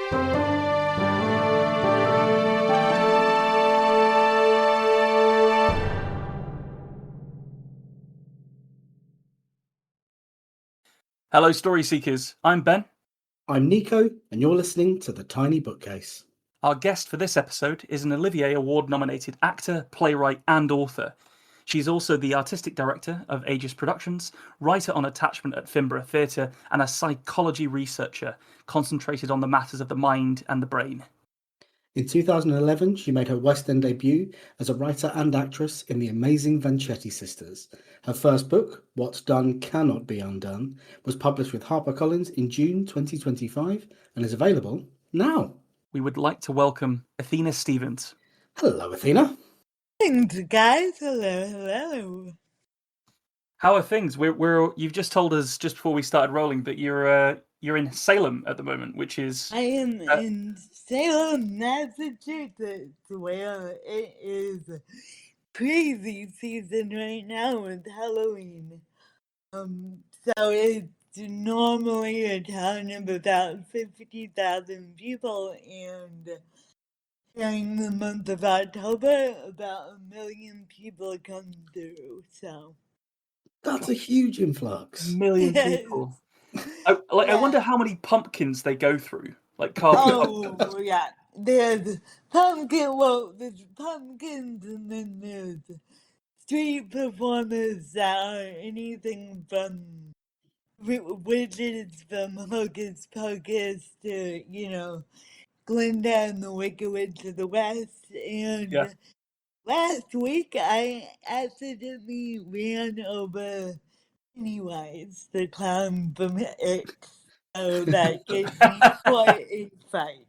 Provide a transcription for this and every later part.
Hello, Story Seekers. I'm Ben. I'm Nico, and you're listening to The Tiny Bookcase. Our guest for this episode is an Olivier Award-nominated actor, playwright, and author. She's also the artistic director of Aegis Productions, writer on attachment at Finborough Theatre, and a psychology researcher concentrated on the matters of the mind and the brain. In 2011, she made her West End debut as a writer and actress in The Amazing Vanchetti Sisters. Her first book, What Done Cannot Be Undone, was published with Harper Collins in June 2025 and is available now. We would like to welcome Athena Stevens. Hello, Athena. Thanks, guys. Hello. How are things? You've just told us just before we started rolling that you're in Salem at the moment, which is... I am in Salem, Massachusetts, where it is crazy season right now with Halloween. So it's normally a town of about 50,000 people, and during the month of October, about 1 million people come through. So that's a huge influx. 1 million people. I wonder how many pumpkins they go through, like carving. Oh, yeah. There's there's pumpkins, and then there's street performers that are anything from witches from Hocus Pocus to, Glinda and the Wicked Witch of the West. And last week, I accidentally ran over Pennywise, the clown from X. So that gave me quite a fight.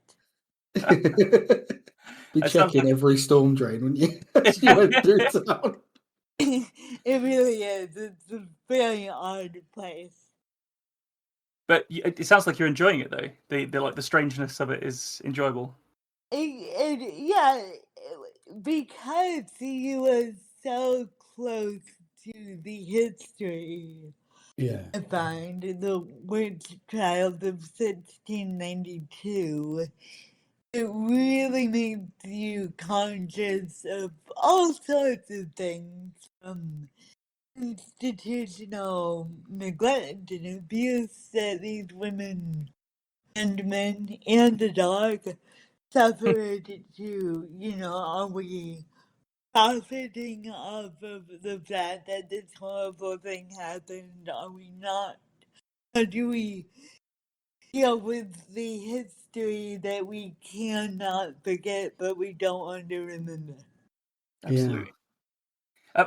Be checking every storm drain, wouldn't you? As you went through town. It really is. It's a very odd place. But it sounds like you're enjoying it, though. The strangeness of it is enjoyable. Yeah, because you were so close to the history. Yeah. I find the witch trials of 1692. It really makes you conscious of all sorts of things, from institutional neglect and abuse that these women and men and the dog suffered to, are we profiting off of the fact that this horrible thing happened? Are we not? How do we deal with the history that we cannot forget, but we don't want to remember? Absolutely. Yeah.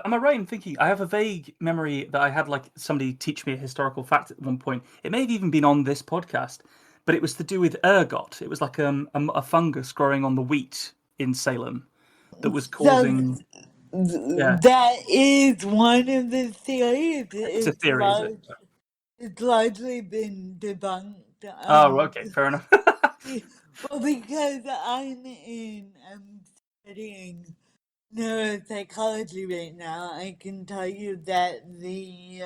Am I right in thinking, I have a vague memory that I had somebody teach me a historical fact at one point. It may have even been on this podcast, but it was to do with ergot. It was like a fungus growing on the wheat in Salem that was causing... That is one of the theories. It's a theory, is it? It's largely been debunked. Okay, fair enough. Well, because I'm studying neuropsychology right now, I can tell you that the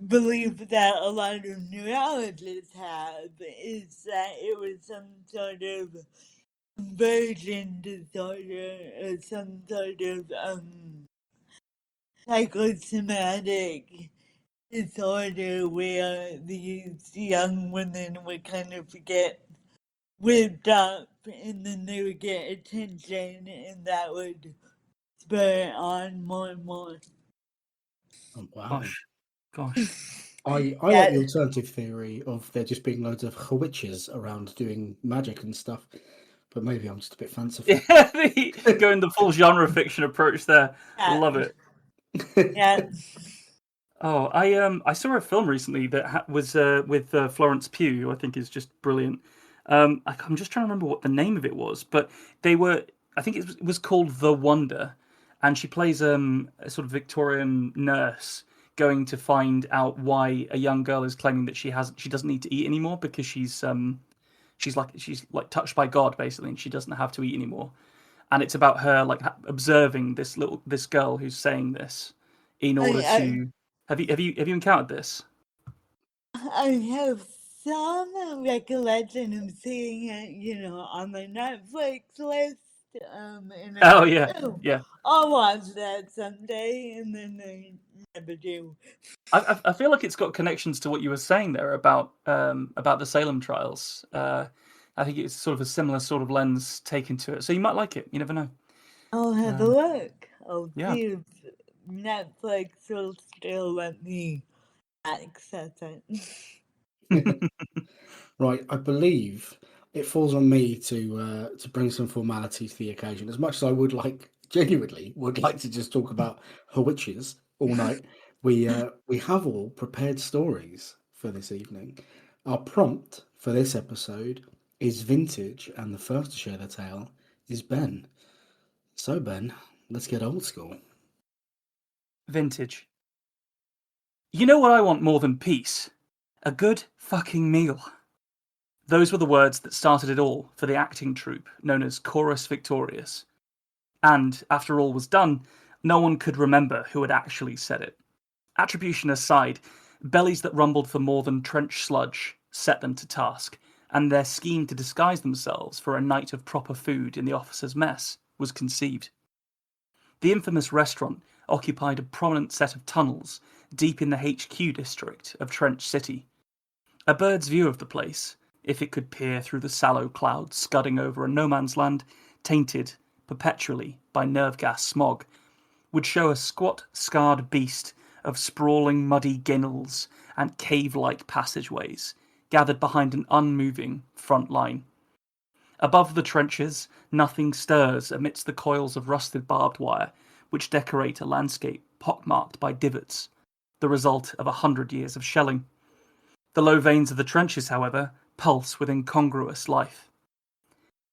belief that a lot of neurologists have is that it was some sort of conversion disorder or some sort of psychosomatic disorder where these young women would kind of get whipped up and then they would get attention and that would spur on more and more. Oh, wow. Gosh. I like the alternative theory of there just being loads of witches around doing magic and stuff, but maybe I'm just a bit fanciful. Yeah, going the full genre fiction approach there. Yeah. Love it. Yeah. Oh, I saw a film recently that was with Florence Pugh, who I think is just brilliant. I'm just trying to remember what the name of it was, but I think it was called The Wonder, and she plays a sort of Victorian nurse going to find out why a young girl is claiming that she doesn't need to eat anymore because she's like touched by God basically, and she doesn't have to eat anymore. And it's about her observing this girl who's saying this in order to. Have you encountered this? I have some recollection of seeing it, on the Netflix list. And I Oh thought, yeah, oh, yeah. I'll watch that someday, and then I never do. I feel like it's got connections to what you were saying there about the Salem trials. I think it's sort of a similar sort of lens taken to it, so you might like it. You never know. I'll have a Um, look. I'll yeah. see if Netflix will still let me access it. Right, I believe it falls on me to bring some formality to the occasion. As much as I genuinely would like to just talk about her witches all night, we have all prepared stories for this evening. Our prompt for this episode is vintage, and the first to share the tale is Ben. So Ben, let's get old school. Vintage. You know what I want more than peace? A good fucking meal. Those were the words that started it all for the acting troupe known as Chorus Victorious. And, after all was done, no one could remember who had actually said it. Attribution aside, bellies that rumbled for more than trench sludge set them to task, and their scheme to disguise themselves for a night of proper food in the officers' mess was conceived. The infamous restaurant occupied a prominent set of tunnels deep in the HQ district of Trench City. A bird's view of the place, if it could peer through the sallow clouds scudding over a no-man's land, tainted perpetually by nerve gas smog, would show a squat, scarred beast of sprawling muddy ginnels and cave-like passageways, gathered behind an unmoving front line. Above the trenches, nothing stirs amidst the coils of rusted barbed wire, which decorate a landscape pockmarked by divots, the result of 100 years of shelling. The low veins of the trenches, however, pulse with incongruous life.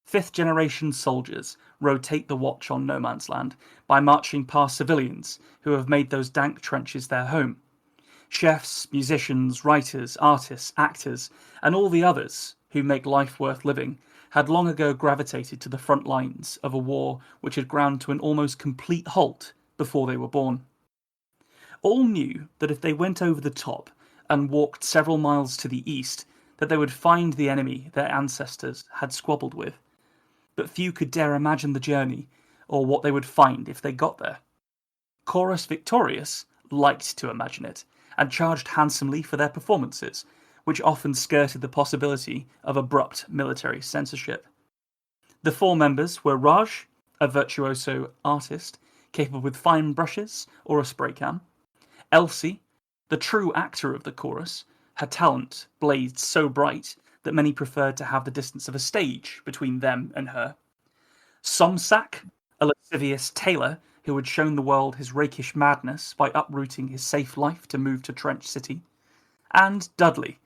Fifth-generation soldiers rotate the watch on no man's land by marching past civilians who have made those dank trenches their home. Chefs, musicians, writers, artists, actors, and all the others who make life worth living had long ago gravitated to the front lines of a war which had ground to an almost complete halt before they were born. All knew that if they went over the top and walked several miles to the east, that they would find the enemy their ancestors had squabbled with. But few could dare imagine the journey, or what they would find if they got there. Chorus Victorious liked to imagine it, and charged handsomely for their performances, which often skirted the possibility of abrupt military censorship. The four members were Raj, a virtuoso artist, capable with fine brushes or a spray can; Elsie, the true actor of the chorus, her talent blazed so bright that many preferred to have the distance of a stage between them and her; Somsak, a lascivious tailor who had shown the world his rakish madness by uprooting his safe life to move to Trench City; and Dudley,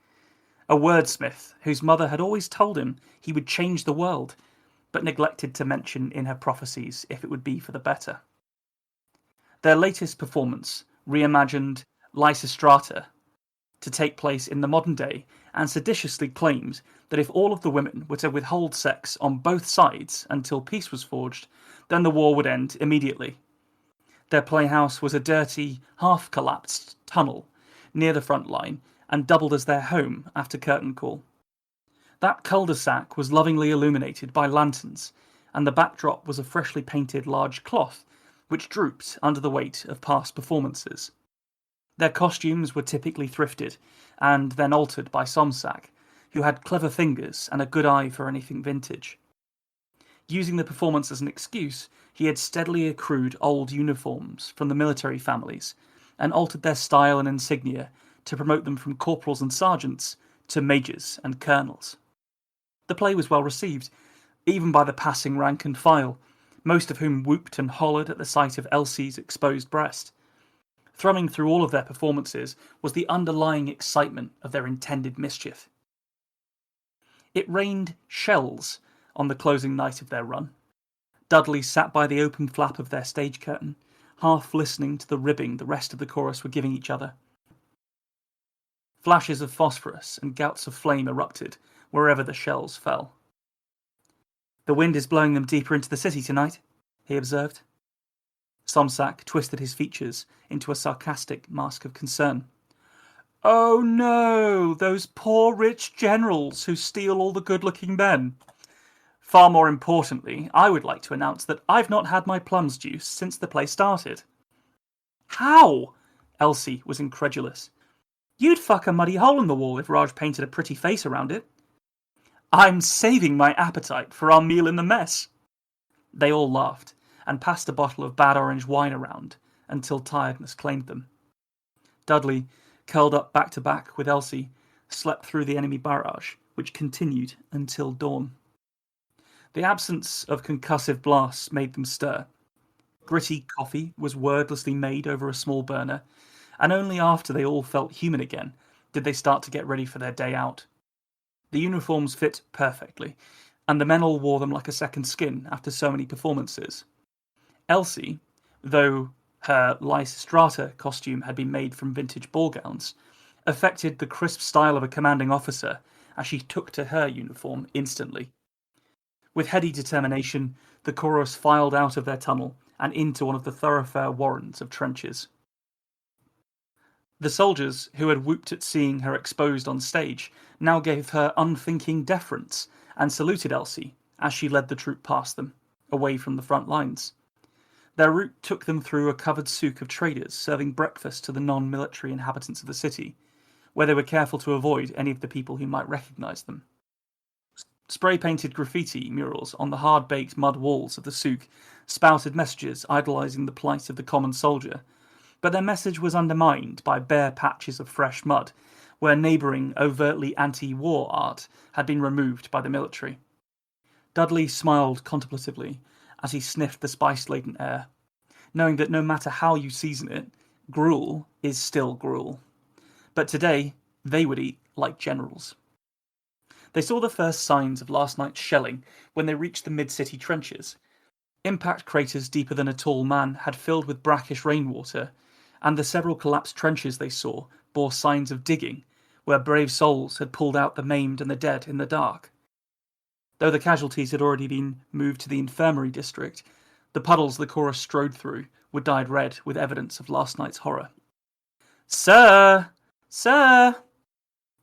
a wordsmith whose mother had always told him he would change the world, but neglected to mention in her prophecies if it would be for the better. Their latest performance reimagined Lysistrata to take place in the modern day, and seditiously claimed that if all of the women were to withhold sex on both sides until peace was forged, then the war would end immediately. Their playhouse was a dirty, half-collapsed tunnel near the front line, and doubled as their home after curtain call. That cul-de-sac was lovingly illuminated by lanterns, and the backdrop was a freshly painted large cloth, which drooped under the weight of past performances. Their costumes were typically thrifted, and then altered by Somsak, who had clever fingers and a good eye for anything vintage. Using the performance as an excuse, he had steadily accrued old uniforms from the military families, and altered their style and insignia to promote them from corporals and sergeants to majors and colonels. The play was well received, even by the passing rank and file, most of whom whooped and hollered at the sight of Elsie's exposed breast. Thrumming through all of their performances was the underlying excitement of their intended mischief. It rained shells on the closing night of their run. Dudley sat by the open flap of their stage curtain, half listening to the ribbing the rest of the chorus were giving each other. Flashes of phosphorus and gouts of flame erupted wherever the shells fell. "The wind is blowing them deeper into the city tonight," he observed. Somsak twisted his features into a sarcastic mask of concern. Oh no, those poor rich generals who steal all the good-looking men. Far more importantly, I would like to announce that I've not had my plums juice since the play started. How? Elsie was incredulous. You'd fuck a muddy hole in the wall if Raj painted a pretty face around it. I'm saving my appetite for our meal in the mess. They all laughed and passed a bottle of bad orange wine around until tiredness claimed them. Dudley, curled up back to back with Elsie, slept through the enemy barrage, which continued until dawn. The absence of concussive blasts made them stir. Gritty coffee was wordlessly made over a small burner, and only after they all felt human again did they start to get ready for their day out. The uniforms fit perfectly, and the men all wore them like a second skin after so many performances. Elsie, though her Lysistrata costume had been made from vintage ball gowns, affected the crisp style of a commanding officer as she took to her uniform instantly. With heady determination, the chorus filed out of their tunnel and into one of the thoroughfare warrens of trenches. The soldiers, who had whooped at seeing her exposed on stage, now gave her unthinking deference and saluted Elsie as she led the troop past them, away from the front lines. Their route took them through a covered souk of traders serving breakfast to the non-military inhabitants of the city, where they were careful to avoid any of the people who might recognise them. Spray-painted graffiti murals on the hard-baked mud walls of the souk spouted messages idolising the plight of the common soldier, but their message was undermined by bare patches of fresh mud, where neighbouring, overtly anti-war art had been removed by the military. Dudley smiled contemplatively as he sniffed the spice-laden air, knowing that no matter how you season it, gruel is still gruel. But today, they would eat like generals. They saw the first signs of last night's shelling when they reached the mid-city trenches. Impact craters deeper than a tall man had filled with brackish rainwater, and the several collapsed trenches they saw bore signs of digging, where brave souls had pulled out the maimed and the dead in the dark. Though the casualties had already been moved to the infirmary district, the puddles the chorus strode through were dyed red with evidence of last night's horror. "Sir! Sir!"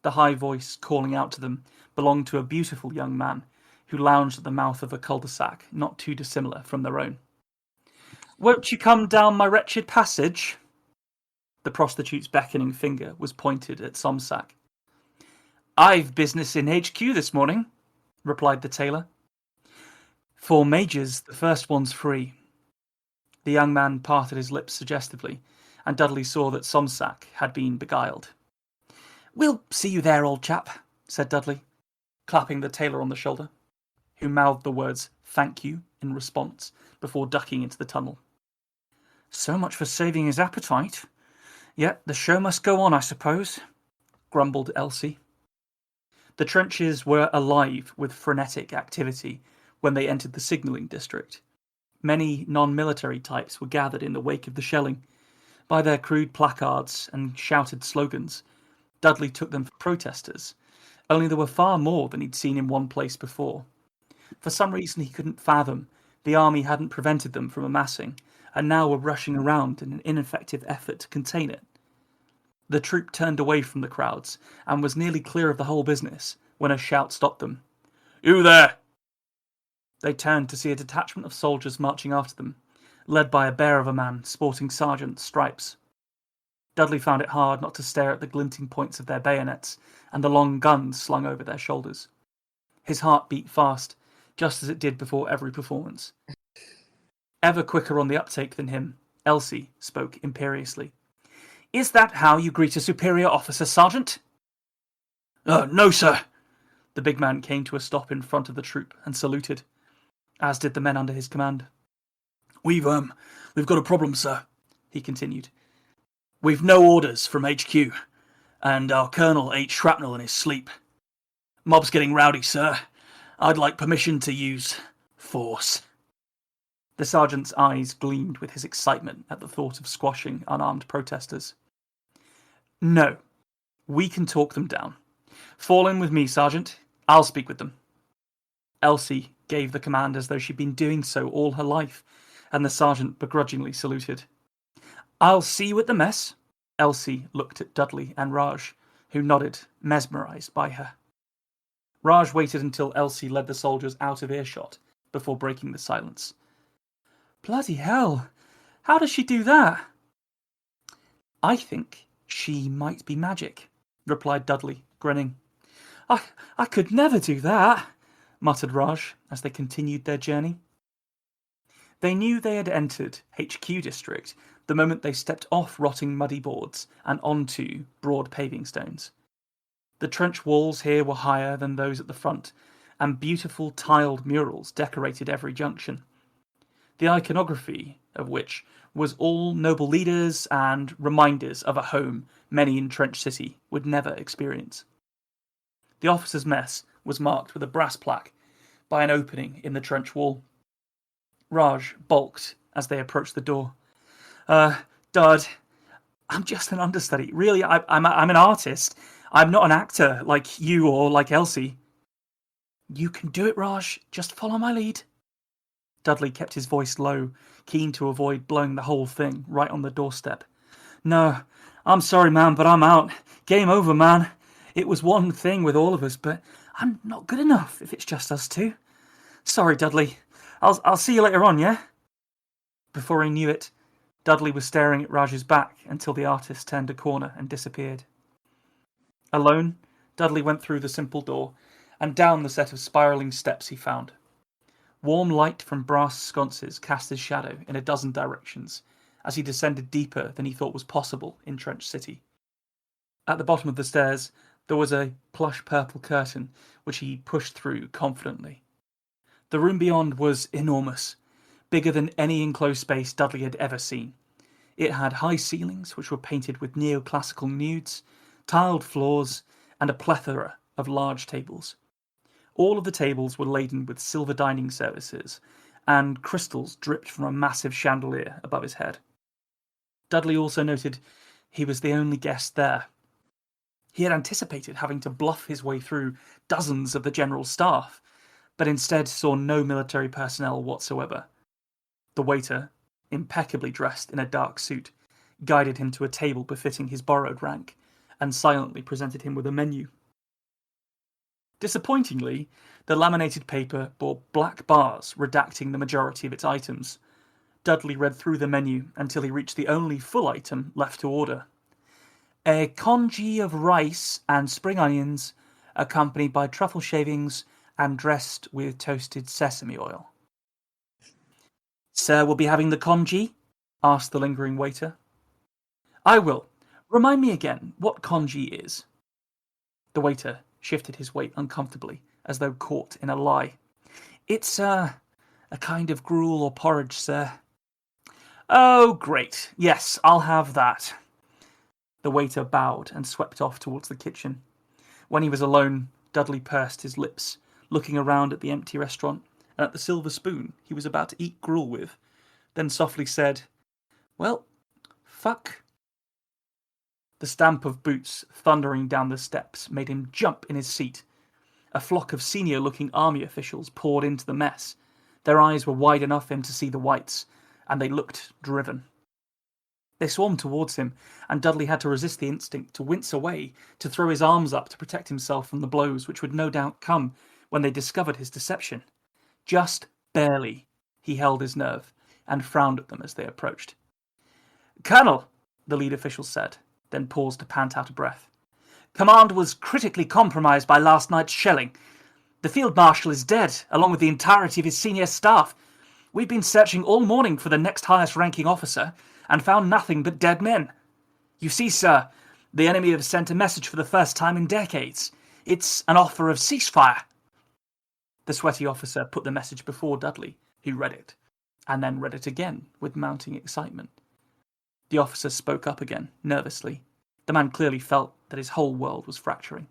The high voice calling out to them belonged to a beautiful young man who lounged at the mouth of a cul-de-sac not too dissimilar from their own. "Won't you come down my wretched passage?" The prostitute's beckoning finger was pointed at Somsack. "I've business in HQ this morning," replied the tailor. "For majors, the first one's free." The young man parted his lips suggestively, and Dudley saw that Somsack had been beguiled. "We'll see you there, old chap," said Dudley, clapping the tailor on the shoulder, who mouthed the words "thank you" in response before ducking into the tunnel. "So much for saving his appetite. Yet the show must go on, I suppose," grumbled Elsie. The trenches were alive with frenetic activity when they entered the signalling district. Many non-military types were gathered in the wake of the shelling. By their crude placards and shouted slogans, Dudley took them for protesters, only there were far more than he'd seen in one place before. For some reason he couldn't fathom, the army hadn't prevented them from amassing, and now were rushing around in an ineffective effort to contain it. The troop turned away from the crowds and was nearly clear of the whole business when a shout stopped them. "Who there?" They turned to see a detachment of soldiers marching after them, led by a bear of a man sporting sergeant's stripes. Dudley found it hard not to stare at the glinting points of their bayonets and the long guns slung over their shoulders. His heart beat fast, just as it did before every performance. Ever quicker on the uptake than him, Elsie spoke imperiously. "Is that how you greet a superior officer, Sergeant?" No, sir." The big man came to a stop in front of the troop and saluted, as did the men under his command. We've got a problem, sir," he continued. "We've no orders from HQ, and our colonel ate shrapnel in his sleep. Mob's getting rowdy, sir. I'd like permission to use force." The sergeant's eyes gleamed with his excitement at the thought of squashing unarmed protesters. "No, we can talk them down. Fall in with me, Sergeant. I'll speak with them." Elsie gave the command as though she'd been doing so all her life, and the sergeant begrudgingly saluted. "I'll see you at the mess," Elsie looked at Dudley and Raj, who nodded, mesmerised by her. Raj waited until Elsie led the soldiers out of earshot before breaking the silence. Bloody hell! How does she do that? I think she might be magic, replied Dudley, grinning. I could never do that, muttered Raj as they continued their journey. They knew they had entered HQ District the moment they stepped off rotting muddy boards and onto broad paving stones. The trench walls here were higher than those at the front, and beautiful tiled murals decorated every junction, the iconography of which was all noble leaders and reminders of a home many in Trench City would never experience. The officers' mess was marked with a brass plaque by an opening in the trench wall. Raj balked as they approached the door. Dud, I'm just an understudy. Really, I'm an artist. I'm not an actor like you or like Elsie. You can do it, Raj. Just follow my lead. Dudley kept his voice low, keen to avoid blowing the whole thing right on the doorstep. No, I'm sorry, man, but I'm out. Game over, man. It was one thing with all of us, but I'm not good enough if it's just us two. Sorry, Dudley. I'll see you later on, yeah? Before he knew it, Dudley was staring at Raj's back until the artist turned a corner and disappeared. Alone, Dudley went through the simple door and down the set of spiralling steps he found. Warm light from brass sconces cast his shadow in a dozen directions as he descended deeper than he thought was possible in Trench City. At the bottom of the stairs, there was a plush purple curtain which he pushed through confidently. The room beyond was enormous, bigger than any enclosed space Dudley had ever seen. It had high ceilings which were painted with neoclassical nudes, tiled floors, and a plethora of large tables. All of the tables were laden with silver dining services, and crystals dripped from a massive chandelier above his head. Dudley also noted he was the only guest there. He had anticipated having to bluff his way through dozens of the general staff, but instead saw no military personnel whatsoever. The waiter, impeccably dressed in a dark suit, guided him to a table befitting his borrowed rank, and silently presented him with a menu. Disappointingly, the laminated paper bore black bars redacting the majority of its items. Dudley read through the menu until he reached the only full item left to order. A congee of rice and spring onions, accompanied by truffle shavings and dressed with toasted sesame oil. Sir will be having the congee? Asked the lingering waiter. I will. Remind me again what congee is. The waiter shifted his weight uncomfortably, as though caught in a lie. It's a kind of gruel or porridge, sir. Oh, great. Yes, I'll have that. The waiter bowed and swept off towards the kitchen. When he was alone, Dudley pursed his lips, looking around at the empty restaurant and at the silver spoon he was about to eat gruel with, then softly said, Well, fuck. The stamp of boots thundering down the steps made him jump in his seat. A flock of senior-looking army officials poured into the mess. Their eyes were wide enough for him to see the whites, and they looked driven. They swarmed towards him, and Dudley had to resist the instinct to wince away, to throw his arms up to protect himself from the blows which would no doubt come when they discovered his deception. Just barely, he held his nerve, and frowned at them as they approached. Colonel, the lead official said, then paused to pant out a breath. Command was critically compromised by last night's shelling. The Field Marshal is dead, along with the entirety of his senior staff. We've been searching all morning for the next highest-ranking officer, and found nothing but dead men. You see, sir, the enemy have sent a message for the first time in decades. It's an offer of ceasefire. The sweaty officer put the message before Dudley, who read it, and then read it again with mounting excitement. The officer spoke up again, nervously. The man clearly felt that his whole world was fracturing.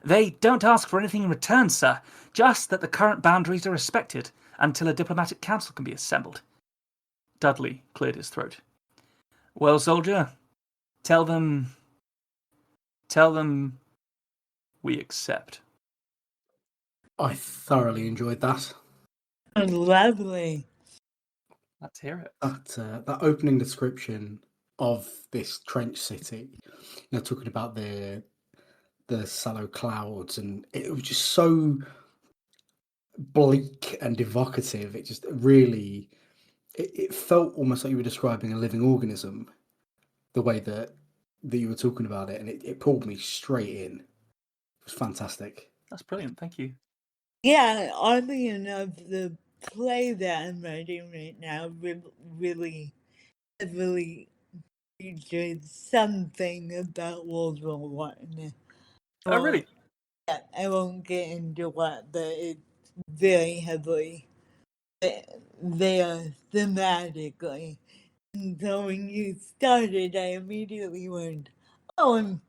They don't ask for anything in return, sir, just that the current boundaries are respected until a diplomatic council can be assembled. Dudley cleared his throat. Well, soldier, tell them we accept. I thoroughly enjoyed that. Lovely. Let's hear it. That opening description of this trench city. Talking about the sallow clouds, and it was just so bleak and evocative. It just really, it felt almost like you were describing a living organism, the way that you were talking about it, and it pulled me straight in. It was fantastic. That's brilliant. Thank you. Yeah, oddly enough, the play that I'm writing right now really heavily features something about World War One. Oh, Well, really? yeah, I won't get into what, but it's very heavily there thematically. And so when you started, I immediately went, "Oh, I'm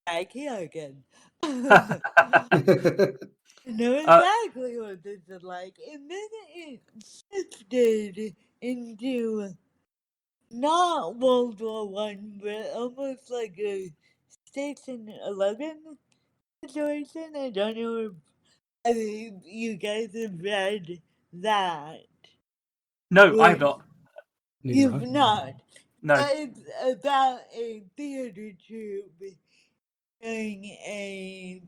back here again." I know uh, exactly what this is like. And then it shifted into not World War One, but almost like a Station 11 situation. I don't know if you guys have read that. no, I have Where not. Neither you've I. not. No. It's about a theater troupe during a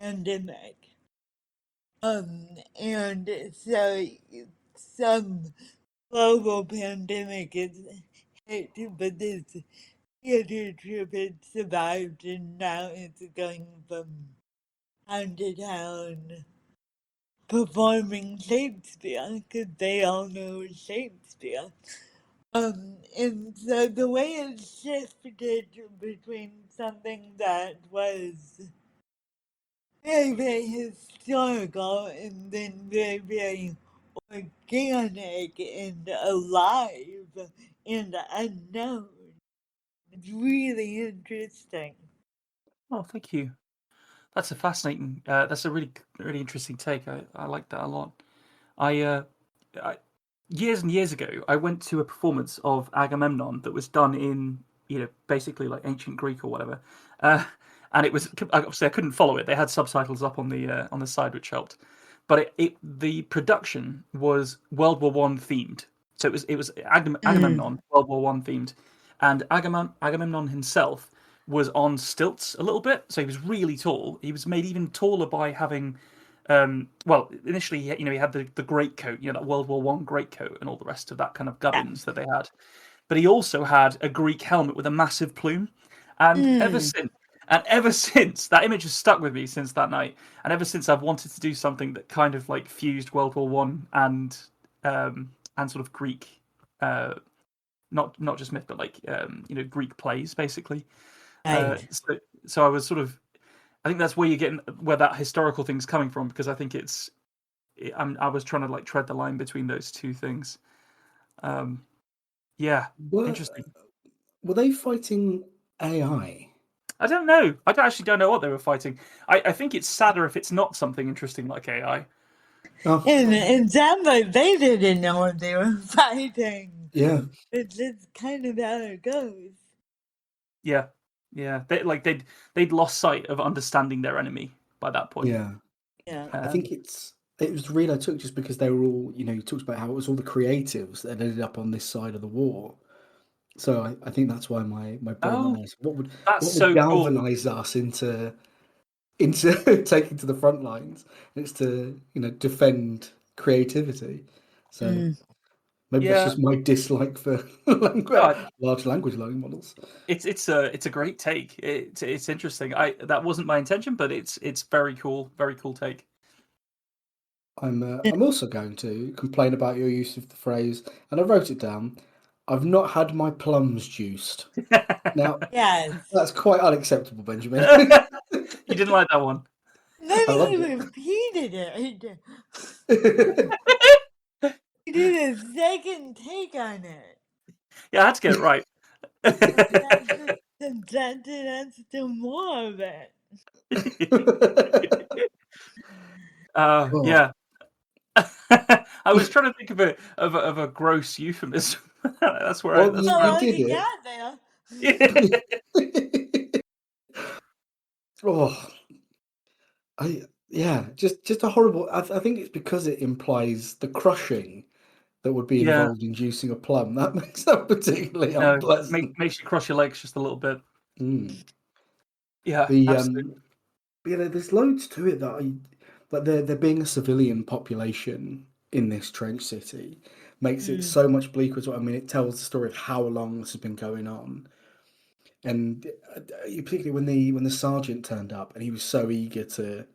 pandemic. And so some global pandemic is hit, but this theater troupe had survived, and now it's going from town to town performing Shakespeare because they all know Shakespeare. And so the way it shifted between something that was very, very historical and then very, very organic and alive and unknown. It's really interesting. Oh, thank you. That's a fascinating. That's a really interesting take. I like that a lot. I, I years and years ago, I went to a performance of Agamemnon that was done in basically like ancient Greek or whatever, uh, and it was obviously I couldn't follow it. They had subtitles up on the side, which helped, but the production was World War One themed. So it was Mm. Agamemnon World War One themed, and Agamemnon himself was on stilts a little bit, so he was really tall. He was made even taller by having well, initially, he had the great coat, that World War One great coat, and all the rest of that kind of Yeah. gubbins that they had. But he also had a Greek helmet with a massive plume, and Mm. ever since that image has stuck with me since that night, and ever since I've wanted to do something that kind of like fused World War One and sort of Greek, uh, not just myth, but like Greek plays basically. Right. So I was sort of I think that's where you're getting where that historical thing's coming from because I think I was trying to like tread the line between those two things. Um, yeah, Were interesting. were they fighting AI? I don't know. Actually don't know what they were fighting. I think it's sadder if it's not something interesting like AI. Oh, And it sounds like they didn't know what they were fighting. yeah, It's just kind of how it goes. Yeah, yeah. They'd lost sight of understanding their enemy by that point. yeah. Yeah. I Um, think it was the read I took just because they were all, you talked about how it was all the creatives that ended up on this side of the war. So I think that's why my brain went oh, there. So that's what would so cool. galvanize us into taking to the front lines? And it's to defend creativity. So Mm. maybe that's Yeah, just my dislike for no, large language learning models. it's a great take. It's interesting. That wasn't my intention, but it's very cool take. I'm also going to complain about your use of the phrase, and I wrote it down. I've not had my plums juiced. Now, Yes. that's quite unacceptable, Benjamin. You didn't like that one. Then I he loved it. repeated it. He did a second take on it. Yeah, I had to get it right. That adds to more of it. Oh, Yeah. I was trying to think of a gross euphemism. That's where well, that's where you Oh, did you it. got there. Oh, yeah, just a horrible. I think it's because it implies the crushing that would be Yeah, involved in juicing a plum. That makes that particularly no, unpleasant. makes you cross your legs just a little bit. Mm. Yeah, The absolutely. there's loads to it that like there being a civilian population in this trench city makes it Mm. so much bleaker as well. I mean, it tells the story of how long this has been going on, and particularly when the sergeant turned up and he was so eager to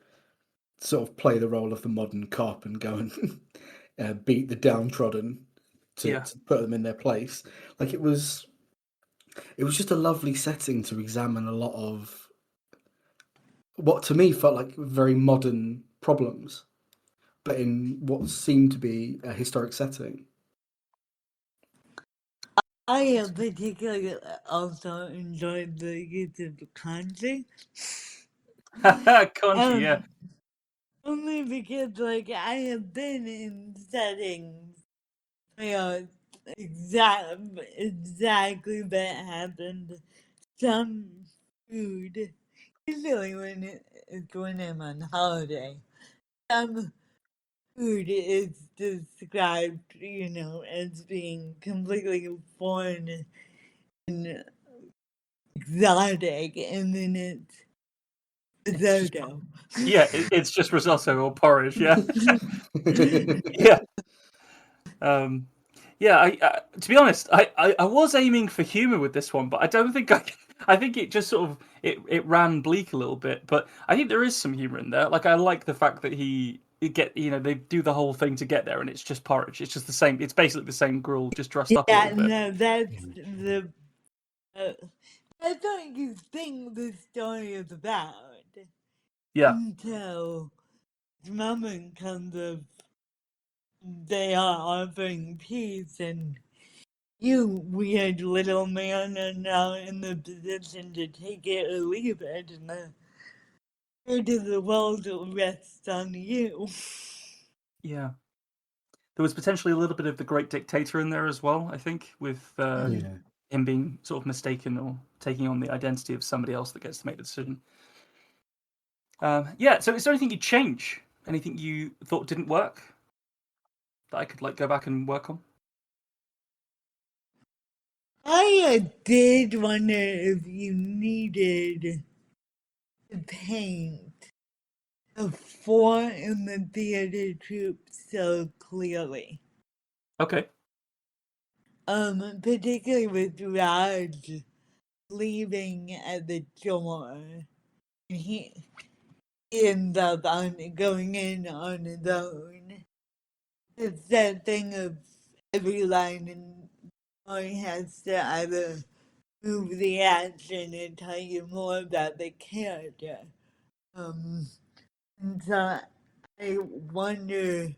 sort of play the role of the modern cop and go and beat the downtrodden Yeah. to put them in their place. Like it was just a lovely setting to examine a lot of what to me felt like very modern problems, but in what seemed to be a historic setting. I particularly also enjoyed the use of kanji. Kanji, yeah. Um, only because like I have been in settings where exactly that happened. Some food, usually when I'm on holiday, some food is described, as being completely foreign and exotic, and then it's It's just risotto. yeah, it's just risotto or porridge, yeah. Yeah. Um, yeah, to be honest, I was aiming for humor with this one, but I don't think I think it just sort of it ran bleak a little bit, but I think there is some humor in there. Like I like the fact that they do the whole thing to get there, and it's just porridge. It's just the same. It's basically the same gruel, just dressed up a Yeah, little bit. no, that's uh, that's what you think the story is about Yeah, until the moment comes of they are offering peace, and you weird little man are now in the position to take it or leave it, and the fate of the world rests on you. yeah. There was potentially a little bit of the Great Dictator in there as well. I think with Mm. Yeah. him being sort of mistaken or taking on the identity of somebody else that gets to make the decision. Yeah. So, is there anything you'd change? Anything you thought didn't work that I could like go back and work on? I did wonder if you needed to paint the four in the theater troupe so clearly. Okay. Particularly with Raj leaving at the door. He ends up going in on his own. It's that thing of every line in story has to either move the action and tell you more about the character. Um, and so I wonder,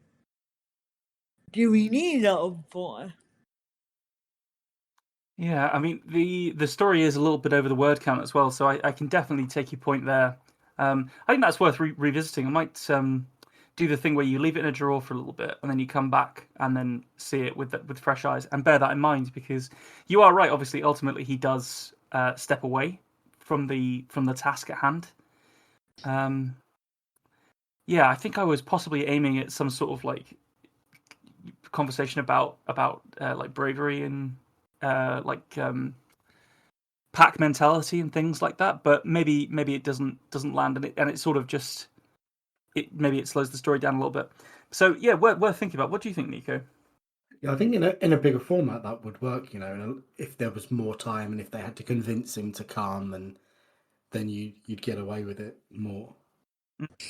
do we need all four? Yeah, I mean the story is a little bit over the word count as well, so I can definitely take your point there. I think that's worth revisiting. I might do the thing where you leave it in a drawer for a little bit, and then you come back and then see it with fresh eyes, and bear that in mind because you are right. Obviously, ultimately, he does step away from the task at hand. Um, yeah, I think I was possibly aiming at some sort of like conversation about like bravery and like pack mentality and things like that. But maybe it doesn't land, and it sort of just maybe it slows the story down a little bit. So yeah, worth thinking about. What do you think, Nico? Yeah, I think in a bigger format that would work. If there was more time and if they had to convince him to calm, then you'd get away with it more.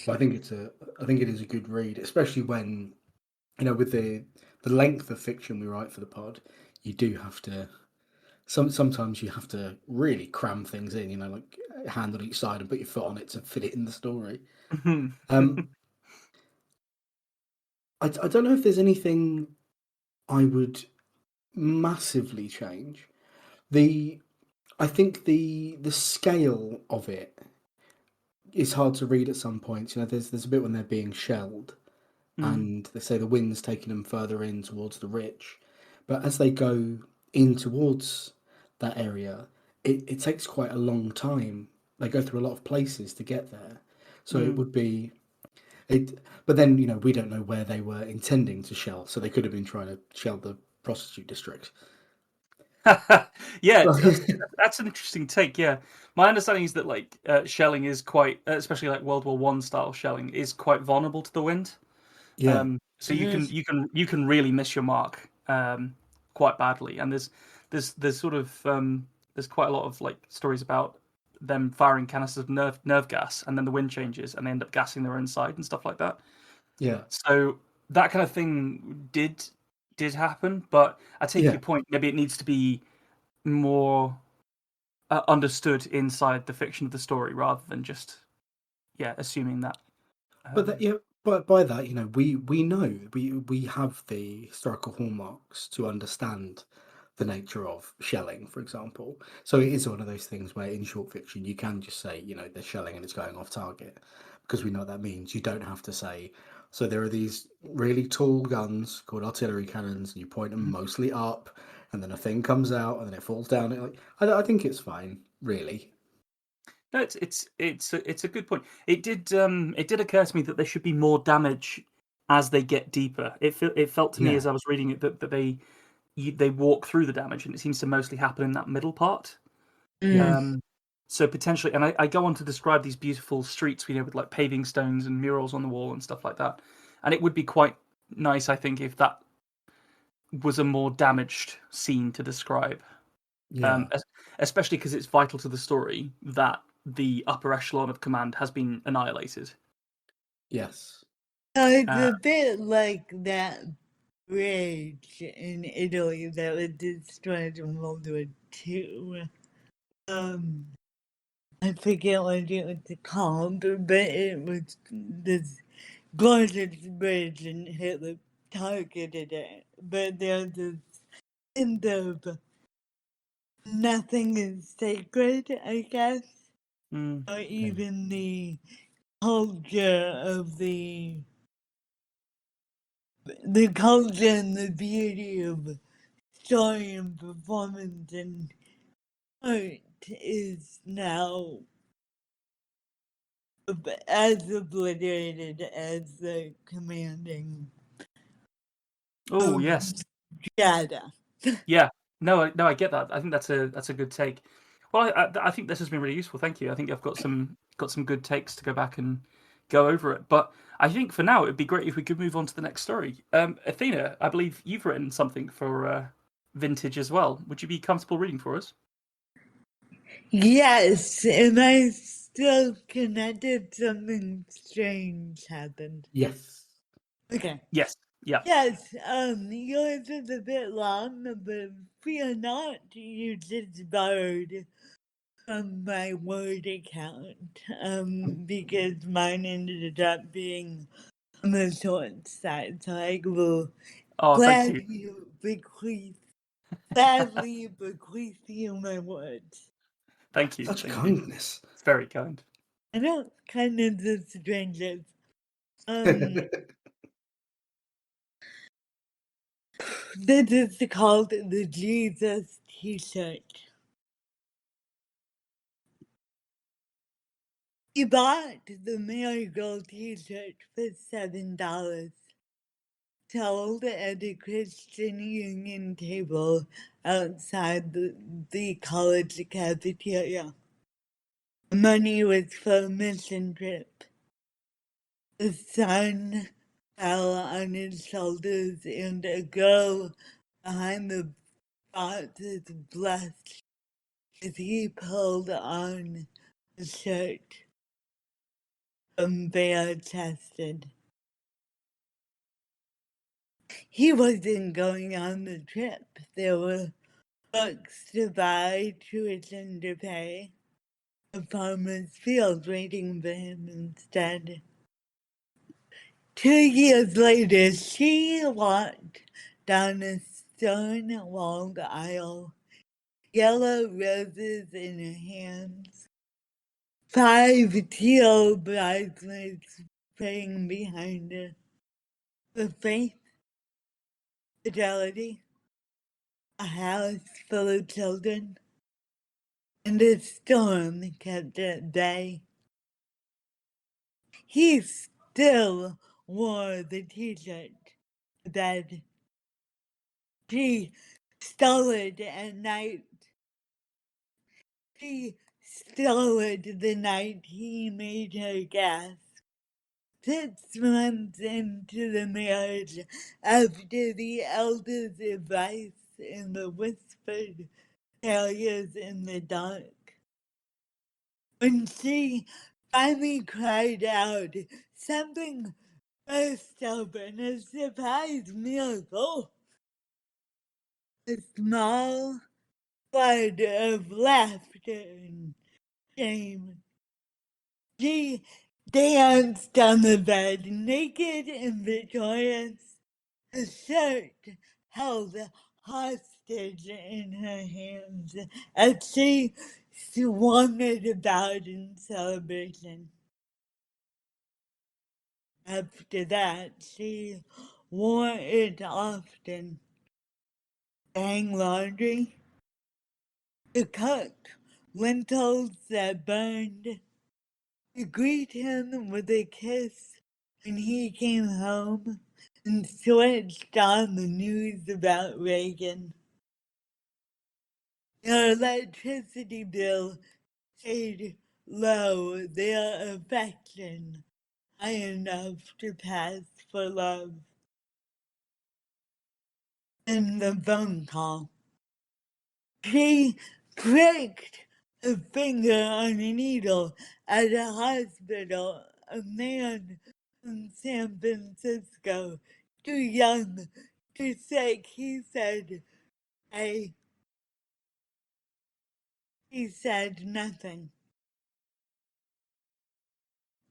But I think it is a good read, especially when with the length of fiction we write for the pod, you do have to sometimes you have to really cram things in. Like hand on each side and put your foot on it to fit it in the story. Um, I don't know if there's anything I would massively change. The I think the scale of it is hard to read at some points. There's a bit when they're being shelled, Mm, and they say the wind's taking them further in towards the rich, but as they go in towards that area, it takes quite a long time. They go through a lot of places to get there, so it mm, would be But then, we don't know where they were intending to shell, so they could have been trying to shell the prostitute district. Yeah, that's an interesting take. Yeah, my understanding is that like shelling is quite, especially like World War One style shelling, is quite vulnerable to the wind. Yeah, So you can really miss your mark quite badly. And there's sort of there's quite a lot of like stories about them firing canisters of nerve gas, and then the wind changes, and they end up gassing their own side and stuff like that. yeah, So that kind of thing did happen. But I take yeah. your point. Maybe it needs to be more understood inside the fiction of the story rather than just assuming that. But by that, we know we have the historical hallmarks to understand the nature of shelling, for example. So it is one of those things where in short fiction you can just say, they're shelling and it's going off target because we know what that means. You don't have to say, so there are these really tall guns called artillery cannons, and you point them mostly up, and then a thing comes out and then it falls down. I think it's fine, really. No, it's a good point. It did occur to me that there should be more damage as they get deeper. It felt to me as Yeah. I was reading it that they walk through the damage, and it seems to mostly happen in that middle part. Yeah. So potentially, and I go on to describe these beautiful streets we know with like paving stones and murals on the wall and stuff like that. And it would be quite nice, I think, if that was a more damaged scene to describe. Yeah. Especially because it's vital to the story that the upper echelon of command has been annihilated. Yes. It's Uh, a bit like that bridge in Italy that was destroyed in World War II. I forget what it was called, but it was this gorgeous bridge and Hitler targeted it. But there's this end of nothing is sacred, I guess, or even the culture of the culture and the beauty of story and performance and art is now as obliterated as the commanding oh of yes, data. yeah. No, I get that. I think that's a good take. Well, I think this has been really useful. Thank you. I think I've got some good takes to go back and go over it. But I think for now it'd be great if we could move on to the next story. Athena, I believe you've written something for Vintage as well. Would you be comfortable reading for us? Yes, and I still connected something strange happened. Yes. Okay. Yes. Yeah. Yes, yours is a bit long, but fear not, you just borrowed from my Word account, because mine ended up being on the short side, so I will Oh, thank you. gladly bequeath you my words. Thank you. Such Thank you. kindness. It's very kind. I know, kind of the strangers. Um, this is called the Jesus T-shirt. He bought the Marigold T-shirt for $7, sold at a Christian Union table outside the college cafeteria. The money was for a mission trip. The sun fell on his shoulders, and a girl behind the boxes blushed as he pulled on the shirt from bare-chested. He wasn't going on the trip. There were books to buy, tuition to pay, a farmer's field waiting for him instead. 2 years later, she walked down a stone-walled aisle, yellow roses in her hands, 5 teal bridesmaids praying behind her. For faith, fidelity, a house full of children, and a storm kept at bay. He still wore the t-shirt to bed. She stole it at night. She stole it the night he made her gasp. 6 months into the marriage, after the elder's advice and the whispered failures in the dark, when she finally cried out, something burst open, a surprise miracle. A small flood of laughter and shame. She danced on the bed, naked and victorious, a shirt held hostage in her hands as she swung it about in celebration. After that, she wore it often, to hang laundry, to cook lentils that burned, to greet him with a kiss when he came home and switched on the news about Reagan. Their electricity bill stayed low, their affection high enough to pass for love. In the phone call, she pricked a finger on a needle at a hospital. A man from San Francisco, too young, too sick, he said, "Hey." He said nothing.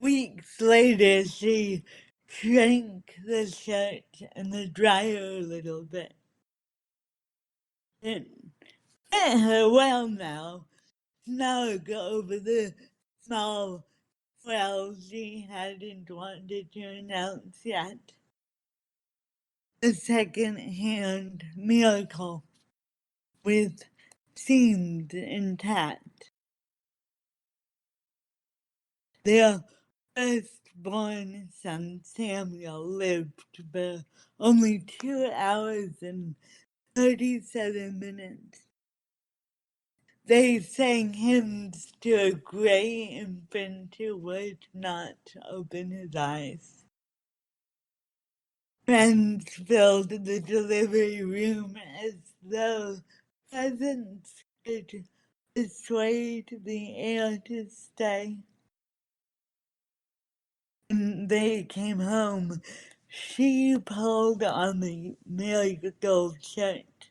Weeks later, she shrank the shirt and the dryer a little bit. It fit her well now, snug over the small swell she hadn't wanted to announce yet. A second-hand miracle with seams intact. Their firstborn son Samuel lived for only 2 hours and 37 minutes. They sang hymns to a gray infant who would not open his eyes. Friends filled the delivery room as though presents could persuade the air to stay. When they came home, she pulled on the marigold shirt,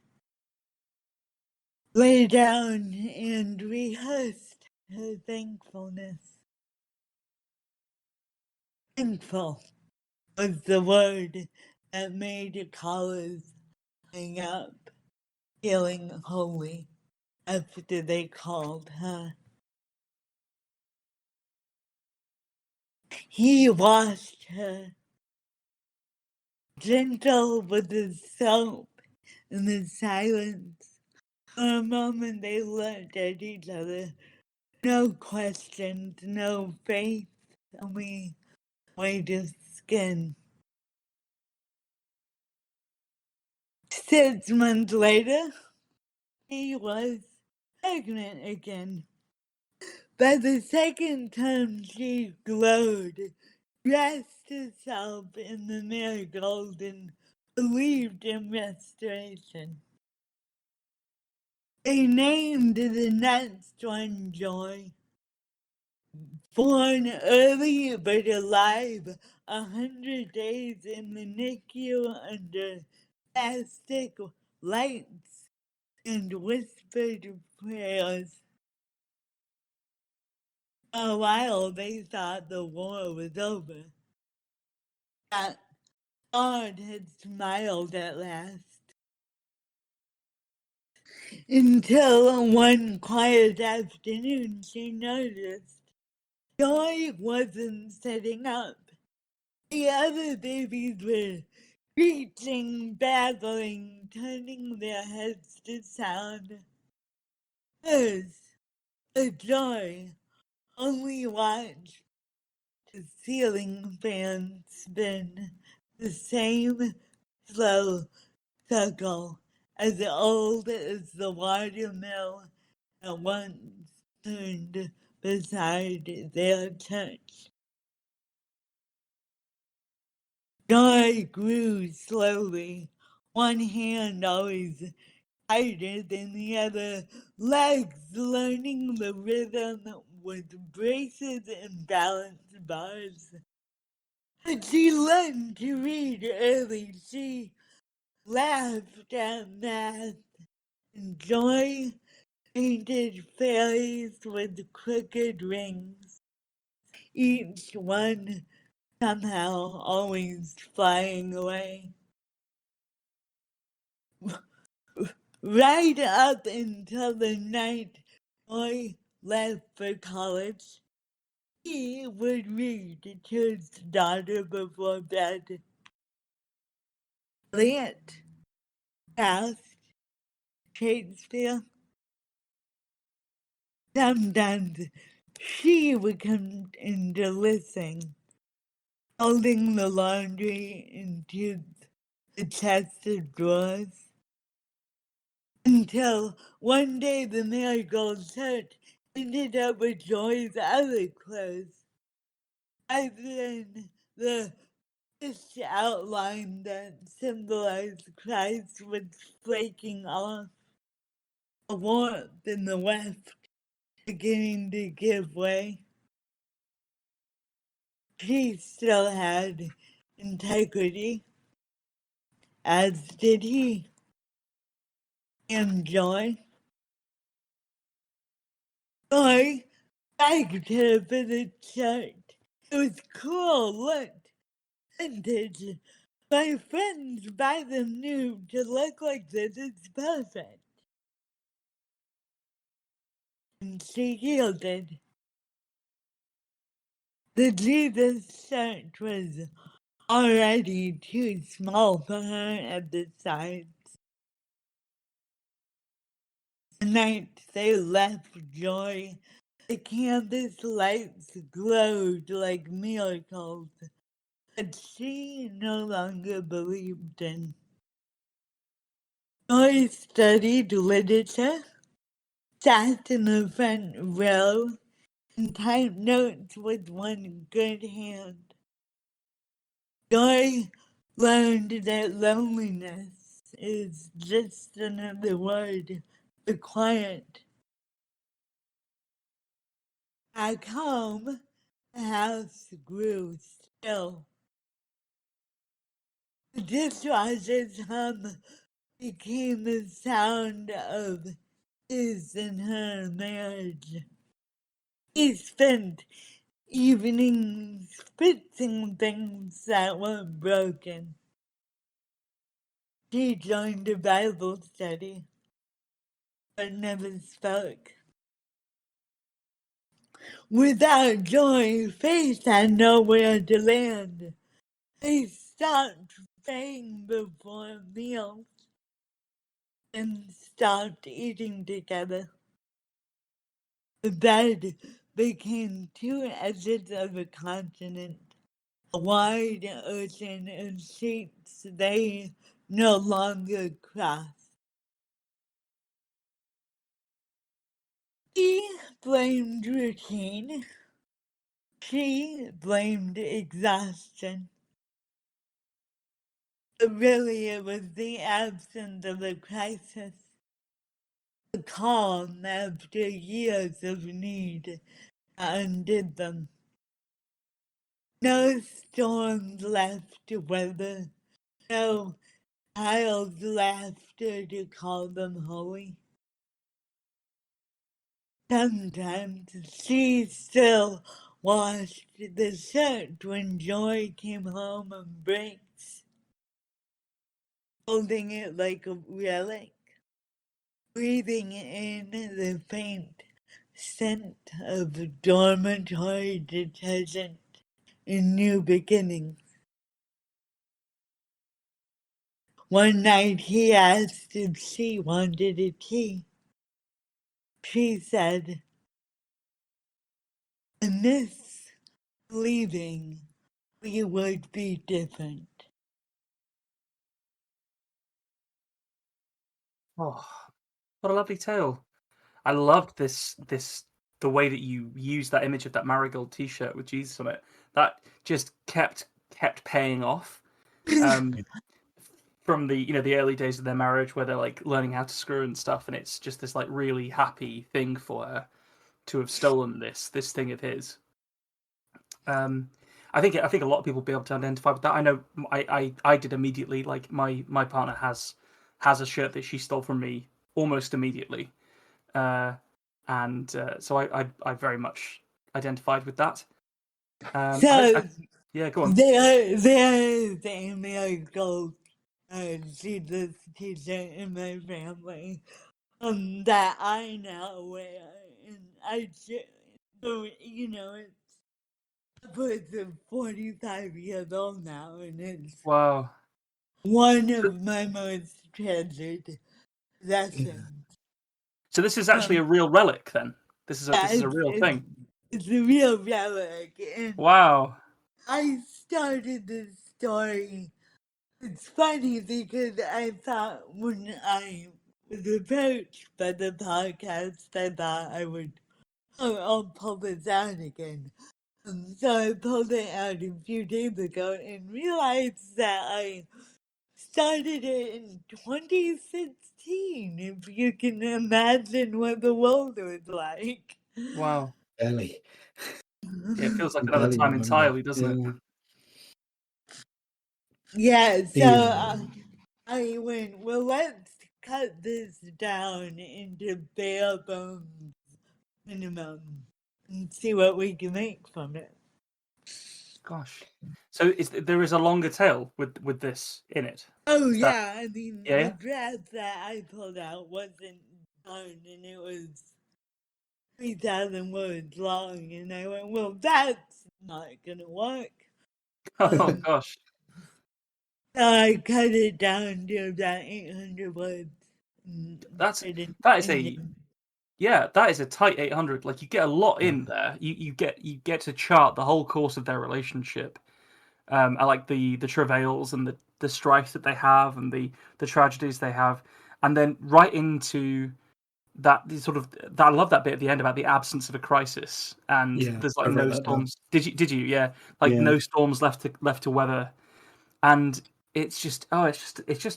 lay down and rehearsed her thankfulness. Thankful was the word that made callers hang up, feeling holy after they called her. He washed her, gentle with the soap in the silence. For a moment they looked at each other. No questions, no faith, only white as skin. 6 months later, he was pregnant again. By the second time she glowed, dressed herself in the marigold and believed in restoration. They named the next one Joy. Born early but alive, 100 days in the NICU under plastic lights and whispered prayers. For a while they thought the war was over, that God had smiled at last. Until one quiet afternoon she noticed Joy wasn't sitting up. The other babies were screeching, babbling, turning their heads to sound. Hers, the Joy, only watched, the ceiling fan spin, the same slow circle as old as the watermill that once turned beside their church. Joy grew slowly, one hand always tighter than the other, legs learning the rhythm with braces and balance bars. And she learned to read early. She laughed at math, and Joy painted fairies with crooked rings, each one somehow always flying away. Right up until the night Joy left for college, he would read to his daughter before bed. Lit, Faust, Shakespeare. Sometimes she would come in to listen, holding the laundry into the chest of drawers. Until one day the marigold shirt ended up with Joy's other clothes, other than the fish outline that symbolized Christ was flaking off, a warmth in the weft beginning to give way. She still had integrity, as did he. And Joy begged her for the shirt. It was cool, look, vintage. My friends buy them new to look like this. It's perfect. And she yielded. The Jesus shirt was already too small for her at the sides. The night they left Joy, the campus lights glowed like miracles that she no longer believed in. Joy studied literature, sat in the front row, and typed notes with one good hand. Joy learned that loneliness is just another word for quiet. Back home, the house grew still. The dishwasher's hum became the sound of his and her marriage. He spent evenings fixing things that were broken. She joined a Bible study, but never spoke. Without Joy, Faith had nowhere to land. They stopped praying before meals and stopped eating together. The bed became two edges of a continent, a wide ocean of sheets they no longer crossed. He blamed routine. She blamed exhaustion. But really, it was the absence of a crisis, the calm after years of need that undid them. No storms left to weather, no child's laughter to call them holy. Sometimes she still washed the shirt when Joy came home on breaks, holding it like a relic, breathing in the faint scent of dormitory detergent in new beginnings. One night he asked if she wanted a tea. She said, "I miss believing we would be different. Oh, what a lovely tale. I loved the way that you used that image of that marigold T-shirt with Jesus on it. That just kept paying off. Um, from the early days of their marriage, where they're like learning how to screw and stuff, and it's just this like really happy thing for her to have stolen this thing of his. Um, I think a lot of people will be able to identify with that. I know I did immediately. Like my partner has a shirt that she stole from me almost immediately. So I very much identified with that. So Yeah, go on. there is a miracle Jesus teacher in my family that I now wear, and I just, so it's upwards of 45 years old now, and it's Wow. one So, of my most treasured possessions. so this is actually a real relic then. This Yeah, is a real thing. it's a real relic, and Wow. I started this story. It's funny because I thought when I was approached by the podcast, I thought I would, oh, I'll pull this out again. So I pulled it out a few days ago and realized that I started it in 2016, if you can imagine what the world was like. Wow. Barely. Yeah, it feels like another Barely time remember. entirely, doesn't it? Yeah, so Yeah. I went, well, let's cut this down into bare bones minimum and see what we can make from it. Gosh. So there is a longer tail with this in it? Oh, Is that yeah, I mean, yeah? the draft that I pulled out wasn't done, and it was 3,000 words long, and I went, well, that's not gonna work. Oh gosh. So I cut it down to about 800 words. That's Put it that is in a there. Yeah, that is a tight 800. Like you get a lot in there. You get to chart the whole course of their relationship. I like the travails and the strife that they have and the tragedies they have, and then right into that the sort of I love that bit at the end about the absence of a crisis and Yeah. there's I like wrote no that down. storms. Did you? Yeah, like Yeah. no storms left to weather, and it's just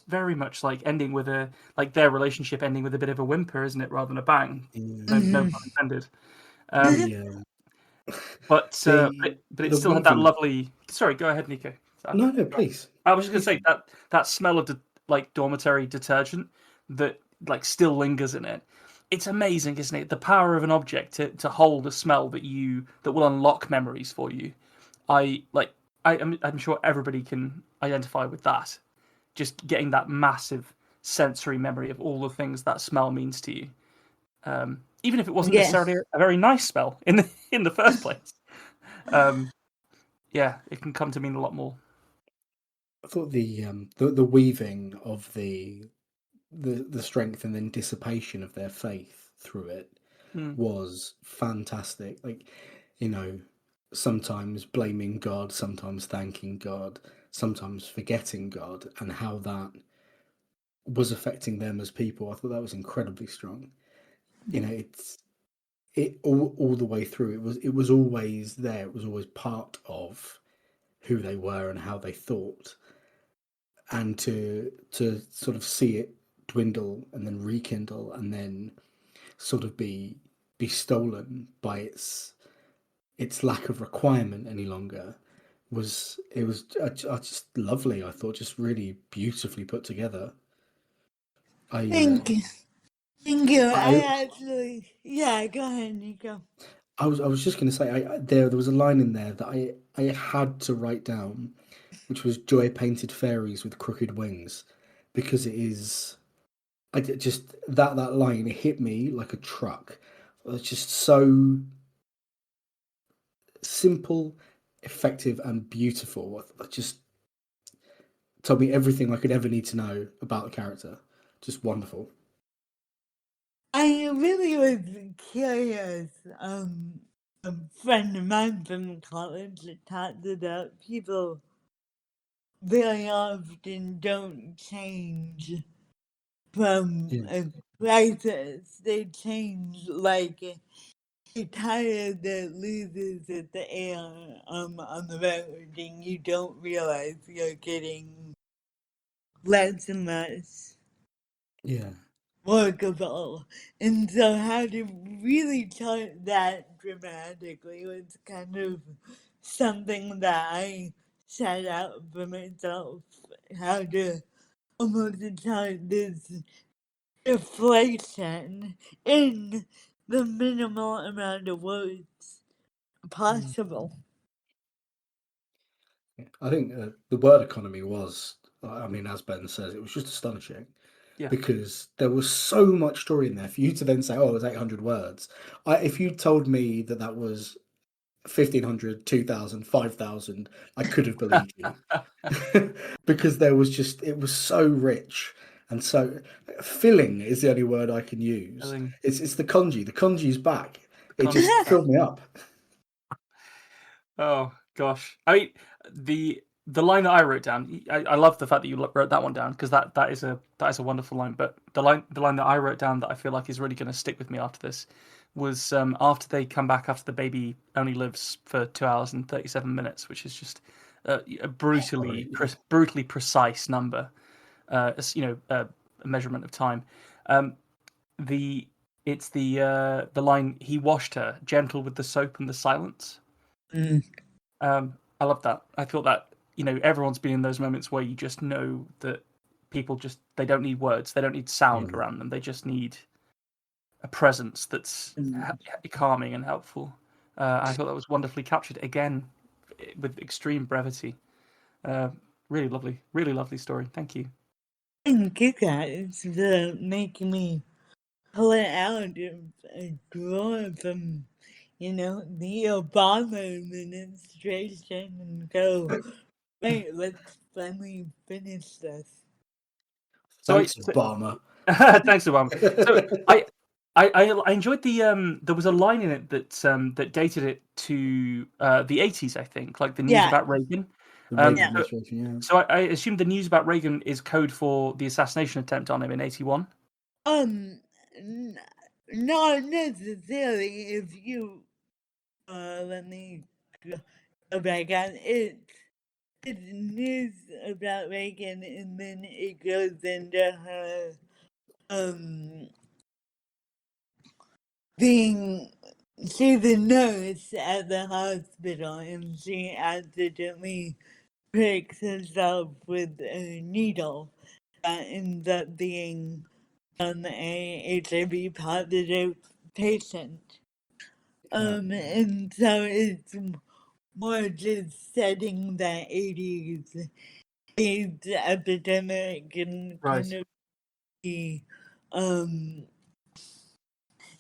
very much like ending with a like their relationship ending with a bit of a whimper, isn't it, rather than a bang? Yeah. No Mhm. pun intended. The But it the still had that weaving. lovely. Sorry, go ahead, Nico. No, please. I was just going to Please. say that smell of like dormitory detergent that like still lingers in it. It's amazing, isn't it? The power of an object to hold a smell that will unlock memories for you. I like. I'm sure everybody can identify with that. Just getting that massive sensory memory of all the things that smell means to you. Even if it wasn't Yeah. necessarily a very nice smell in the first place. Um, yeah, it can come to mean a lot more. I thought the weaving of the strength and then dissipation of their faith through it Mm. was fantastic. Like, you know, sometimes blaming God, sometimes thanking God, sometimes forgetting God, and how that was affecting them as people. I thought that was incredibly strong. You know, it all the way through. It was always there. It was always part of who they were and how they thought, and to sort of see it dwindle and then rekindle and then sort of be stolen by its lack of requirement any longer was just lovely. I thought just really beautifully put together. Thank you. Thank you. I Yeah, go ahead, Nico. I was just going to say there was a line in there that I had to write down, which was "Joy painted fairies with crooked wings," because it is. Just that line hit me like a truck. It's just so simple, effective, and beautiful. It just told me everything I could ever need to know about the character. Just wonderful. I really was curious a friend of mine from college that talked about people very often don't change from Yeah. a crisis. They change like a tire that loses its air on the road, and you don't realize you're getting less and less Yeah. workable. And so how to really chart that dramatically was kind of something that I set out for myself. How to almost chart this deflation in the minimal amount of words Mm. possible. I think the word economy was, I mean, as Ben says, it was just astonishing Yeah. because there was so much story in there for you to then say, oh, it was 800 words. If you told me that that was 1,500, 2,000, 5,000, I could have believed you. Because there was just, it was so rich and so filling is the only word I can use. Filling. It's the kanji. The kanji's back. It Kanji's just back. filled me up. Oh gosh, I mean the line that I wrote down. I love the fact that you wrote that one down because that is a wonderful line. But the line that I wrote down that I feel like is really going to stick with me after this was after they come back after the baby only lives for 2 hours and 37 minutes, which is just a brutally Sorry. brutally precise number. A measurement of time. Um, the it's the line he washed her gentle with the soap and the silence. Mm. I love that. I thought that everyone's been in those moments where you just know that people they don't need words, they don't need sound Yeah. around them, they just need a presence that's Mm. calming and helpful. I thought that was wonderfully captured again with extreme brevity. Uh, really lovely story. Thank you. Thank you guys for making me pull it out of a drawer from, the Obama administration and go, wait, let's finally finish this. So Thanks, Obama. thanks, Obama. So I enjoyed there was a line in it that dated it to the 80s, I think, like the news Yeah, about Reagan. The Um, Reagan yeah. so administration, yeah. so I assume the news about Reagan is code for the assassination attempt on him in 81. N- Not necessarily if you, let me go back on it. It's news about Reagan and then it goes into her, being she's a nurse at the hospital and she accidentally pricks herself with a needle that ends up being on a HIV positive patient. Yeah. And so it's more just setting the 80s AIDS epidemic and Right. kind of the um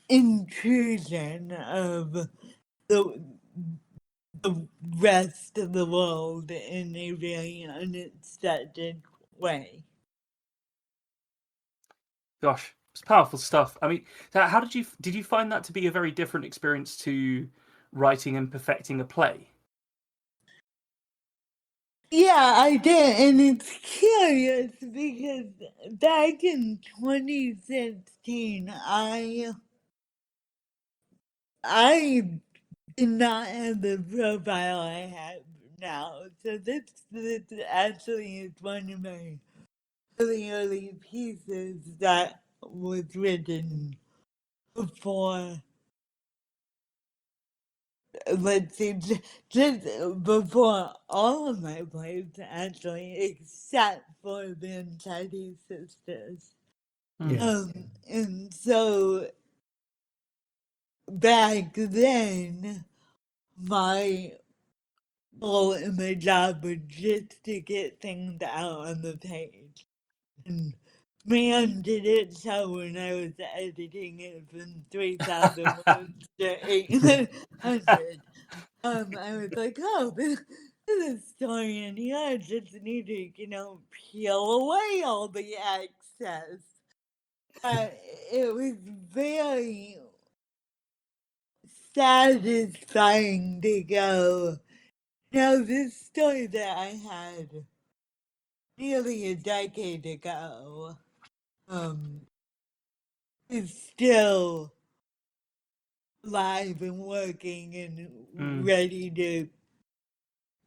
intrusion of the the rest of the world in a very unexpected way. Gosh, it's powerful stuff. I mean, how did you find that to be a very different experience to writing and perfecting a play? Yeah, I did, and it's curious because back in 2016, I did not have the profile I have now. So this actually is one of my really early pieces that was written before, let's see, just before all of my plays actually, except for the Vanity Sisters. Hmm. Yeah. And so back then, my goal in my job was just to get things out on the page. And man, did it show when I was editing it from 3,000 words to 800. I was like, oh, this story in here, I just need to, peel away all the excess. It was very satisfying to go. Now, this story that I had nearly a decade ago is still live and working and Mm. ready to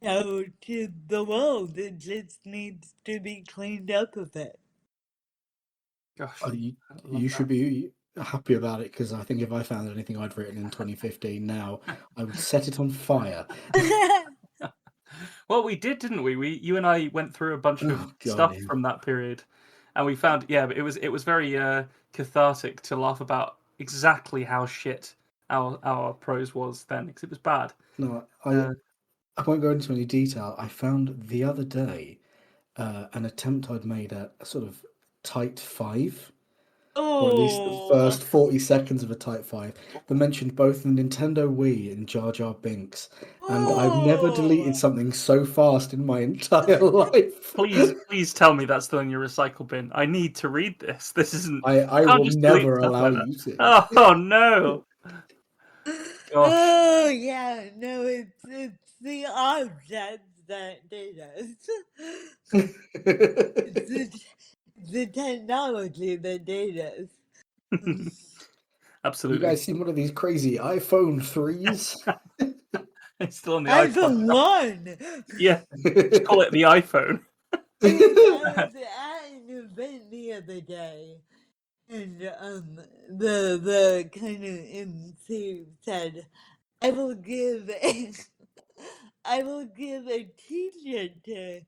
go to the world. It just needs to be cleaned up a bit. Gosh, You, I love you that. should be happy about it, because I think if I found anything I'd written in 2015 now, I would set it on fire. Well, we did, didn't we? You and I went through a bunch of Oh God, stuff yeah. from that period, and we found, yeah, but it was very cathartic to laugh about exactly how shit our prose was then, because it was bad. No, Uh, I won't go into any detail. I found the other day an attempt I'd made at a sort of tight five, or at least the Oh, first 40 seconds of a Type 5, that mentioned both the Nintendo Wii and Jar Jar Binks. And I've never deleted oh, something so fast in my entire life. please tell me that's still in your recycle bin. I need to read this. This isn't. I You can't will just delete never stuff allow like that. you to. Oh no! Gosh. oh, yeah, no, it's the objects that did us. It's the technology that did us. You Absolutely. guys seen one of these crazy iPhone 3s? It's still on the iPod. iPhone 1! Yeah, just call it the iPhone. I was at an event the other day, and the kind of MC said, I will give a, I will give a T-shirt to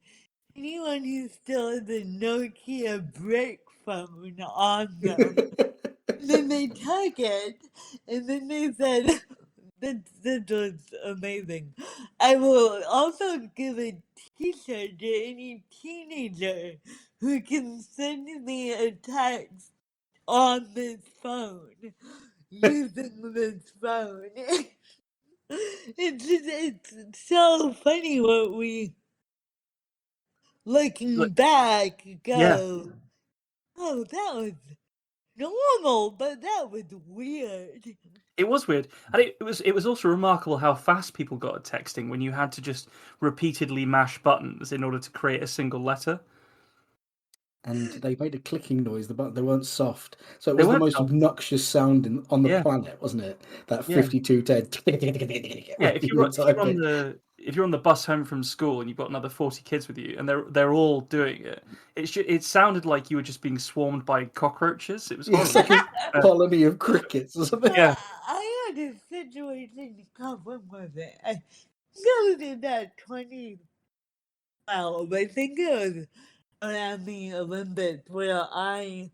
anyone who still has a Nokia brick phone on them. And then they took it, and then they said, this was amazing. I will also give a T-shirt to any teenager who can send me a text on this phone using this phone. It's so funny what we, looking Look, back, yeah, go, oh, that was normal, but that was weird. it was weird, and it was also remarkable how fast people got at texting when you had to just repeatedly mash buttons in order to create a single letter. And they made a clicking noise, but they weren't soft. So it They was the weren't most soft. obnoxious sound on the Yeah, planet, wasn't it? That yeah, 5210 yeah. when you were typing. If you're on the bus home from school and you've got another 40 kids with you and they're all doing it, it sounded like you were just being swarmed by cockroaches. It was It's horrible. like a Uh, colony of crickets or something. yeah, I had a situation, God, when was it? I think it was that 2012. I think it was around the Olympics where I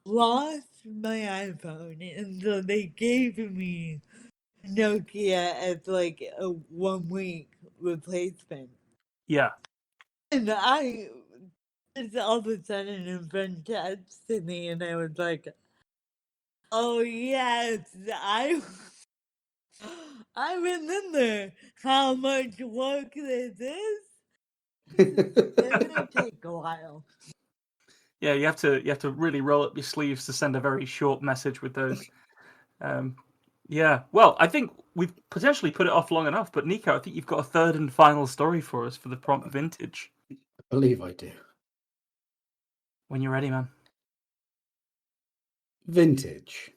lost my iPhone, and so they gave me Nokia as like a 1 week replacement. yeah. And I just all of a sudden a friend texted me, and I was like, oh yes, I remember how much work this is. It's gonna take a while. Yeah, you have to really roll up your sleeves to send a very short message with those. Um, yeah, well, I think we've potentially put it off long enough. But Nico, I think you've got a third and final story for us for the prompt vintage. I believe I do. When you're ready, man. Vintage.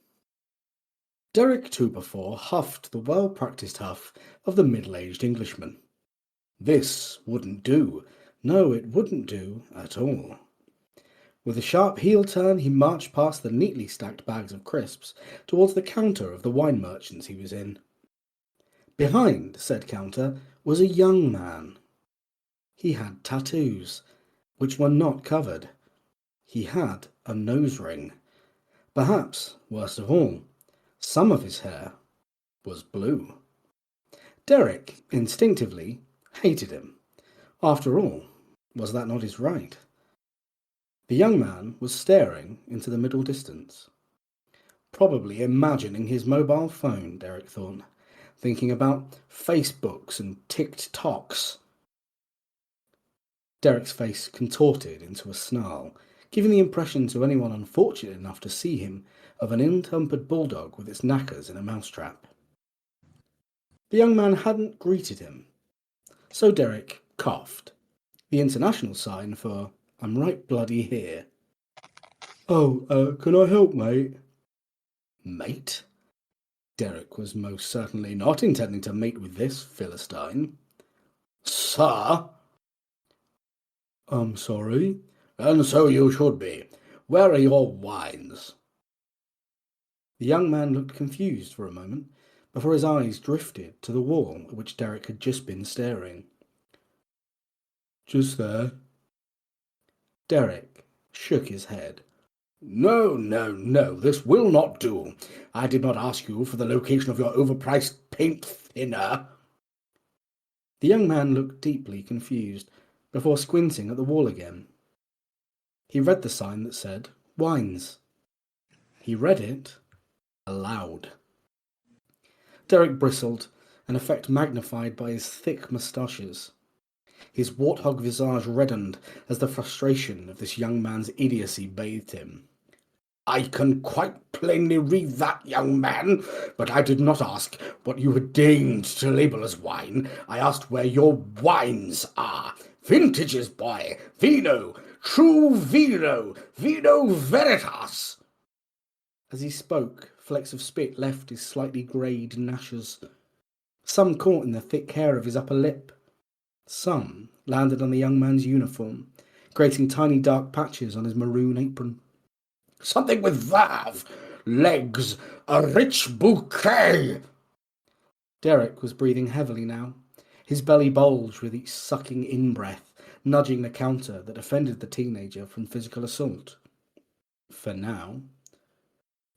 Derek Tuberfor huffed the well-practiced huff of the middle-aged Englishman. This wouldn't do. No, it wouldn't do at all. With a sharp heel turn, he marched past the neatly stacked bags of crisps towards the counter of the wine merchant's he was in. Behind said counter was a young man. He had tattoos, which were not covered. He had a nose ring. Perhaps, worst of all, some of his hair was blue. Derek, instinctively, hated him. After all, was that not his right? The young man was staring into the middle distance. Probably imagining his mobile phone, Derek thought, thinking about Facebooks and TikToks. Derek's face contorted into a snarl, giving the impression to anyone unfortunate enough to see him of an ill-tempered bulldog with its knackers in a mousetrap. The young man hadn't greeted him, so Derek coughed, the international sign for "I'm right bloody here." "Oh, can I help, mate?" Mate? Derek was most certainly not intending to mate with this Philistine. "Sir?" "I'm sorry." "And so you should be. Where are your wines?" The young man looked confused for a moment before his eyes drifted to the wall at which Derek had just been staring. "Just there." Derek shook his head. "No, no, no, this will not do. I did not ask you for the location of your overpriced paint thinner." The young man looked deeply confused before squinting at the wall again. He read the sign that said "Wines." He read it aloud. Derek bristled, an effect magnified by his thick moustaches. His warthog visage reddened as the frustration of this young man's idiocy bathed him. "I can quite plainly read that, young man, but I did not ask what you had deigned to label as wine. I asked where your wines are. Vintages, boy. Vino. True vino. Vino veritas." As he spoke, flecks of spit left his slightly greyed gnashes. Some caught in the thick hair of his upper lip. Some landed on the young man's uniform, creating tiny dark patches on his maroon apron. "Something with verve. Legs. A rich bouquet." Derek was breathing heavily now. His belly bulged with each sucking in-breath, nudging the counter that defended the teenager from physical assault. For now.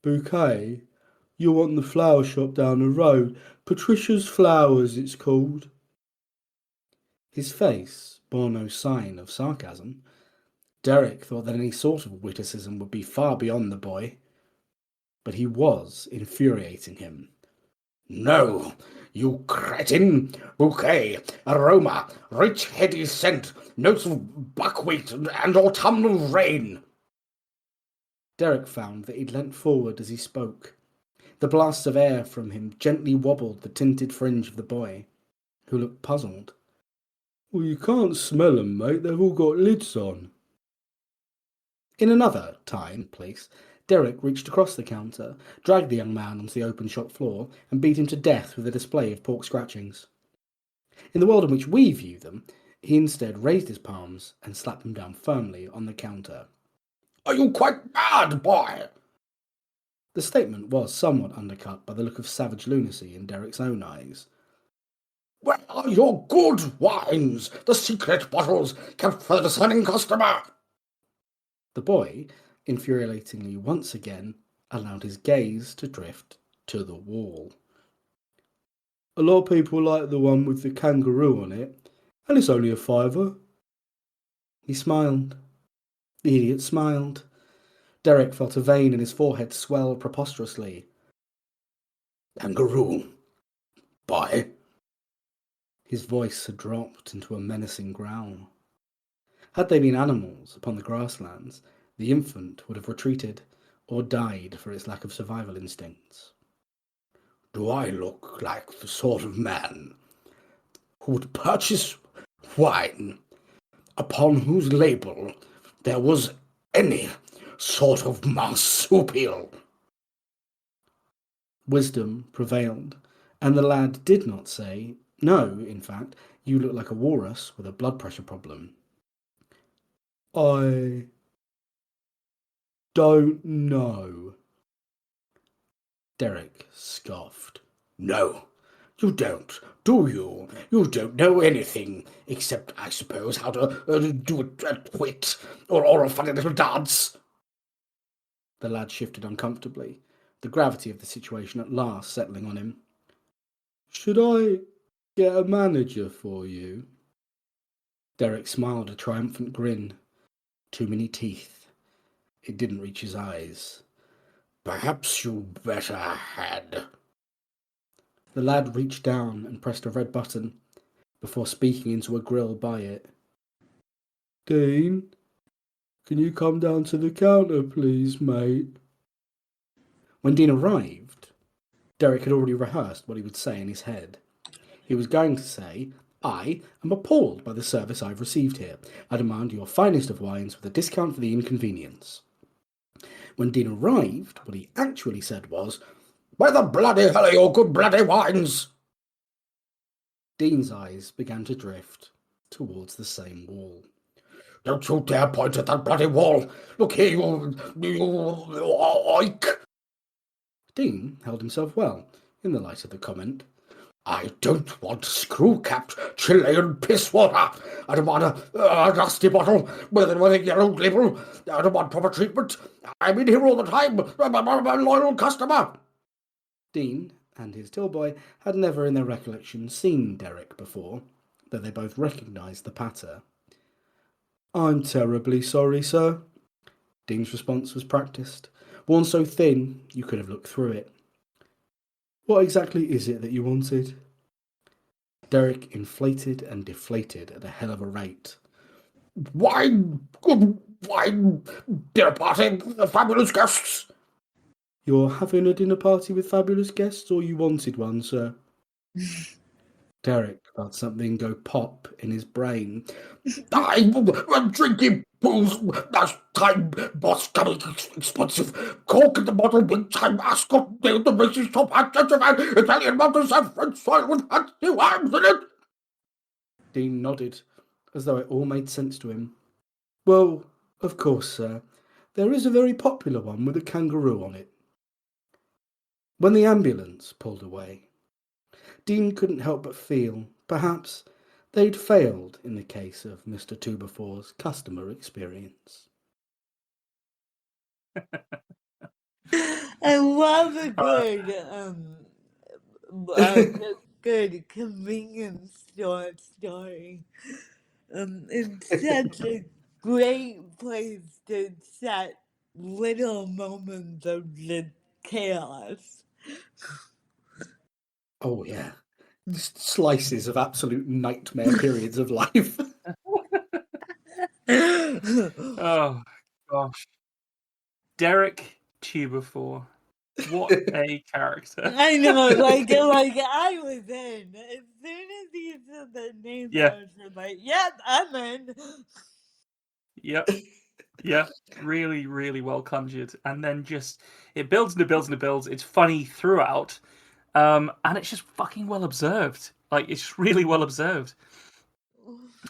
"Bouquet? You want the flower shop down the road. Patricia's Flowers, it's called." His face bore no sign of sarcasm. Derek thought that any sort of witticism would be far beyond the boy. But he was infuriating him. "No, you cretin! Bouquet, aroma, rich heady scent, notes of buckwheat and autumnal rain." Derek found that he'd leant forward as he spoke. The blasts of air from him gently wobbled the tinted fringe of the boy, who looked puzzled. "Well, you can't smell 'em, mate. They've all got lids on." In another time and place, Derek reached across the counter, dragged the young man onto the open shop floor, and beat him to death with a display of pork scratchings. In the world in which we view them, he instead raised his palms and slapped them down firmly on the counter. "Are you quite mad, boy?" The statement was somewhat undercut by the look of savage lunacy in Derek's own eyes. "Where are your good wines? The secret bottles kept for the discerning customer?" The boy, infuriatingly once again, allowed his gaze to drift to the wall. "A lot of people like the one with the kangaroo on it, and it's only a $5." He smiled. The idiot smiled. Derek felt a vein in his forehead swell preposterously. "Kangaroo, boy." His voice had dropped into a menacing growl. Had they been animals upon the grasslands, the infant would have retreated or died for its lack of survival instincts. "Do I look like the sort of man who would purchase wine upon whose label there was any sort of marsupial?" Wisdom prevailed, and the lad did not say, "No, in fact, you look like a walrus with a blood pressure problem." "I don't know." Derek scoffed. "No, you don't, do you? You don't know anything, except, I suppose, how to do a twit or a funny little dance." The lad shifted uncomfortably, the gravity of the situation at last settling on him. "Should I get a manager for you?" Derek smiled a triumphant grin. Too many teeth. It didn't reach his eyes. "Perhaps you better had." The lad reached down and pressed a red button before speaking into a grill by it. "Dean, can you come down to the counter, please, mate?" When Dean arrived, Derek had already rehearsed what he would say in his head. He was going to say, I am appalled by the service I've received here. I demand your finest of wines with a discount for the inconvenience. When Dean arrived, what he actually said was, where the bloody hell are your good bloody wines? Dean's eyes began to drift towards the same wall. Don't you dare point at that bloody wall! Look here, you oik! Dean held himself well in the light of the comment. I don't want screw-capped Chilean piss water. I don't want a dusty bottle with a yellow label. I don't want proper treatment. I'm in here all the time. I'm a loyal customer. Dean and his tillboy had never in their recollection seen Derek before, though they both recognised the patter. I'm terribly sorry, sir. Dean's response was practised, worn so thin you could have looked through it. What exactly is it that you wanted? Derek inflated and deflated at a hell of a rate. Wine! Good wine! Dinner party! Fabulous guests! You're having a dinner party with fabulous guests, or you wanted one, sir? Derek felt something go pop in his brain. I'm drinking booze. Last time, boss coming expensive. Cork in the bottle, big time ascot, nail the races, top hat, gentleman, Italian mountains, and French soil with hats, new arms in it. Dean nodded, as though it all made sense to him. Well, of course, sir. There is a very popular one with a kangaroo on it. When the ambulance pulled away, Dean couldn't help but feel, perhaps, they'd failed in the case of Mr. Tuberfour's customer experience. I love a good convenience store story. It's such a great place to set little moments of just chaos. Oh, yeah. Just slices of absolute nightmare periods of life. Oh, gosh. Derek Tuberfour. What a character. I know, like I was in. As soon as he said the name, Yeah. I was just like, yep, I'm in. Yep. Yeah. Really, really well conjured. And then just, it builds and it builds and it builds. It's funny throughout. And it's just fucking well observed. Like, it's just really well observed.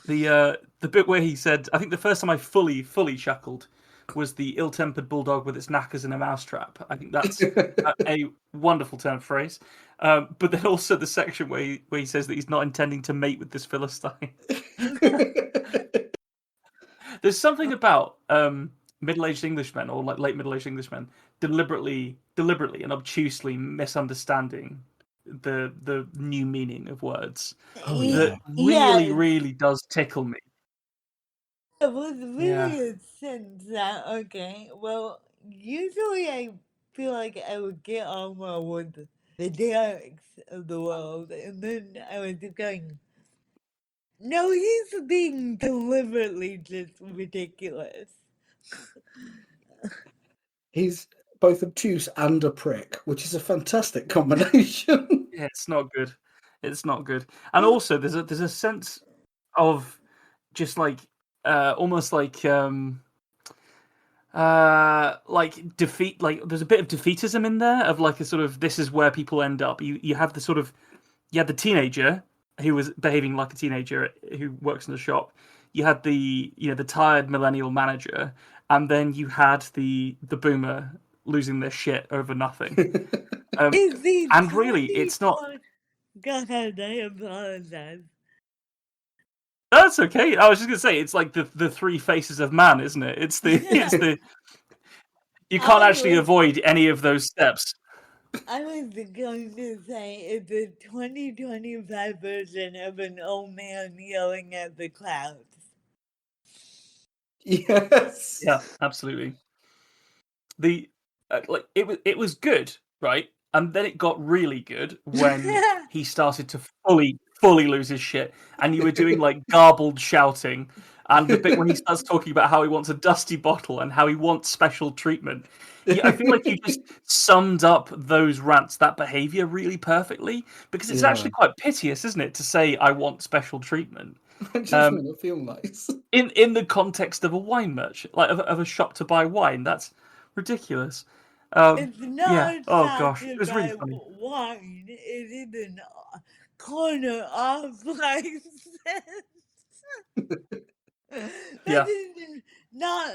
The bit where he said, I think the first time I fully chuckled was the ill-tempered bulldog with its knackers in a mousetrap. I think that's a wonderful turn of phrase. But then also the section where he says that he's not intending to mate with this Philistine. There's something about middle-aged Englishmen, or like late middle-aged Englishmen, deliberately and obtusely misunderstanding the new meaning of words. Oh, yeah. That really does tickle me. It was really a sense that, okay, well, usually I feel like I would get on well with the Derek's of the world, and then I was just going, no, he's being deliberately just ridiculous. He's both obtuse and a prick, which is a fantastic combination. Yeah, it's not good. It's not good. And also, there's a sense of just like almost like defeat. Like there's a bit of defeatism in there of like a sort of this is where people end up. You have the sort of the teenager who was behaving like a teenager who works in the shop. You had the tired millennial manager, and then you had the boomer losing their shit over nothing. And really, it's not. God, I apologize. That's okay. I was just gonna say it's like the three faces of man, isn't it? It's the you can't actually avoid any of those steps. I was going to say it's a 2025 version of an old man yelling at the clouds. Yes. Yeah, absolutely. The it was good, right? And then it got really good when he started to fully lose his shit, and you were doing like garbled shouting, and the bit when he starts talking about how he wants a dusty bottle and how he wants special treatment. I feel like you just summed up those rants, that behavior, really perfectly, because it's actually quite piteous, isn't it, to say I want special treatment. I just made it feel nice. In the context of a wine merchant, like of a shop to buy wine, that's ridiculous. It's not Yeah. Oh shop gosh, to it was really buy funny. wine. It is a corner off license. Yeah. That is not,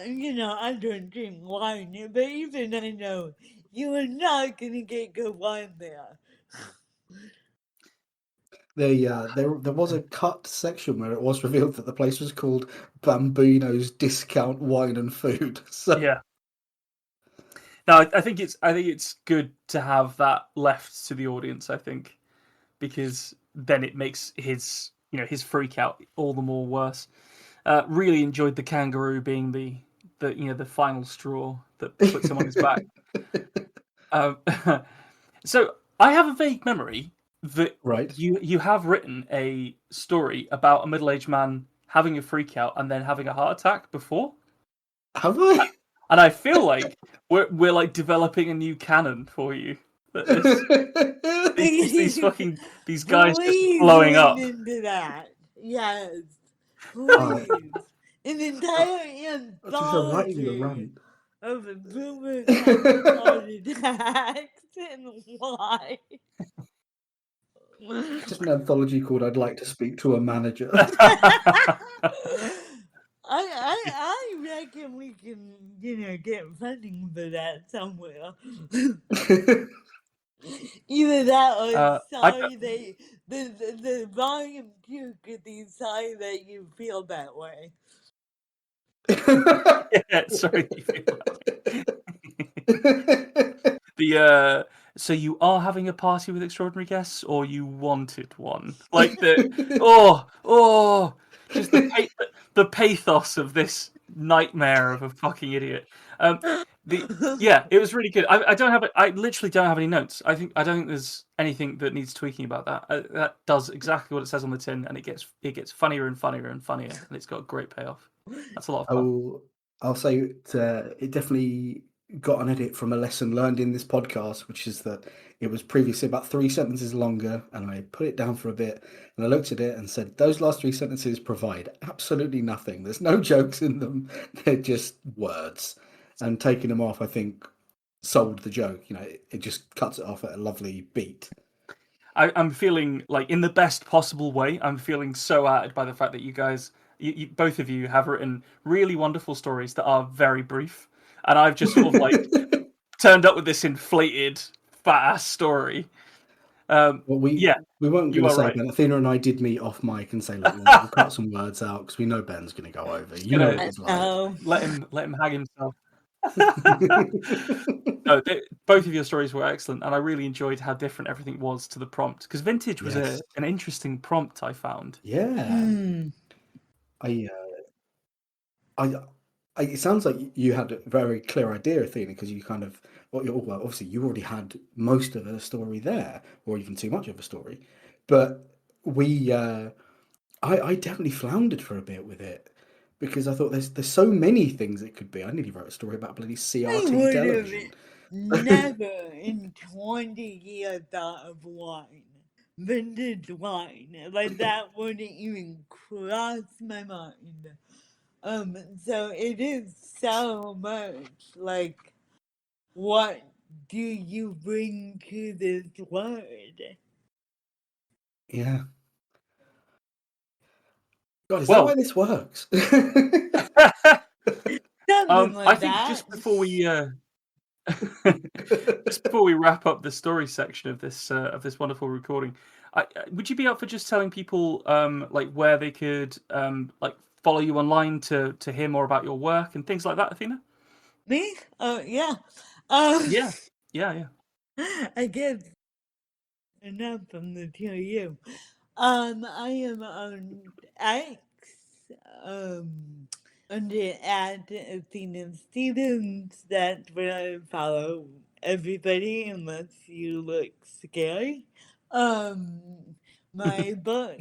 I don't drink wine, but even I know you are not gonna get good wine there. There was a cut section where it was revealed that the place was called Bambino's Discount Wine and Food. So Yeah. No, I think it's good to have that left to the audience. I think because then it makes his freak out all the more worse. Really enjoyed the kangaroo being the final straw that puts him on his back. So I have a vague memory that right. you have written a story about a middle-aged man having a freak out and then having a heart attack before. Have I? And I feel like we're like developing a new canon for you. That these guys just Please blowing up. lean into that. Yes. Please. An entire writing the anthology run. of boomers having heart attacks and why. Just an anthology called "I'd Like to Speak to a Manager." I reckon we can, get funding for that somewhere. Either that or sorry the volume 2 could be sorry that you feel that way. Yeah, sorry you feel that way. So you are having a party with extraordinary guests, or you wanted one? Like just the pathos of this nightmare of a fucking idiot. Yeah, it was really good. I literally don't have any notes. I don't think there's anything that needs tweaking about that. That does exactly what it says on the tin, and it gets funnier and funnier and funnier, and it's got a great payoff. That's a lot of fun. I'll say it definitely got an edit from a lesson learned in this podcast, which is that it was previously about 3 sentences longer, and I put it down for a bit, and I looked at it and said, those last 3 sentences provide absolutely nothing. There's no jokes in them. They're just words. And taking them off, I think, sold the joke. It just cuts it off at a lovely beat. I'm feeling like, in the best possible way, I'm feeling so outed by the fact that you guys, both of you, have written really wonderful stories that are very brief, and I've just sort of like turned up with this inflated, fat-ass story. Well, we weren't going to say, right. Ben. Athena and I did meet off mic and say, look, we'll cut some words out because we know Ben's going to go over. You know what it's like. Let him hang himself. No, both of your stories were excellent, and I really enjoyed how different everything was to the prompt, because Vintage was an interesting prompt, I found. Yeah. It sounds like you had a very clear idea, Athena, because you kind of, well, obviously you already had most of a story there, or even too much of a story. But I definitely floundered for a bit with it because I thought there's so many things it could be. I nearly wrote a story about bloody CRT television. Never in 20 years thought of wine. Vintage wine. Like that wouldn't even cross my mind. So it is so much like, what do you bring to this word? Yeah. God, is that why this works? I think just before we wrap up the story section of this wonderful recording, would you be up for just telling people like where they could like follow you online to hear more about your work and things like that, Athena? Me? Oh yeah. Yeah. I guess enough from the two of you. I am on X, under at Athena Stevens. That's where I follow everybody unless you look scary. Um, my book.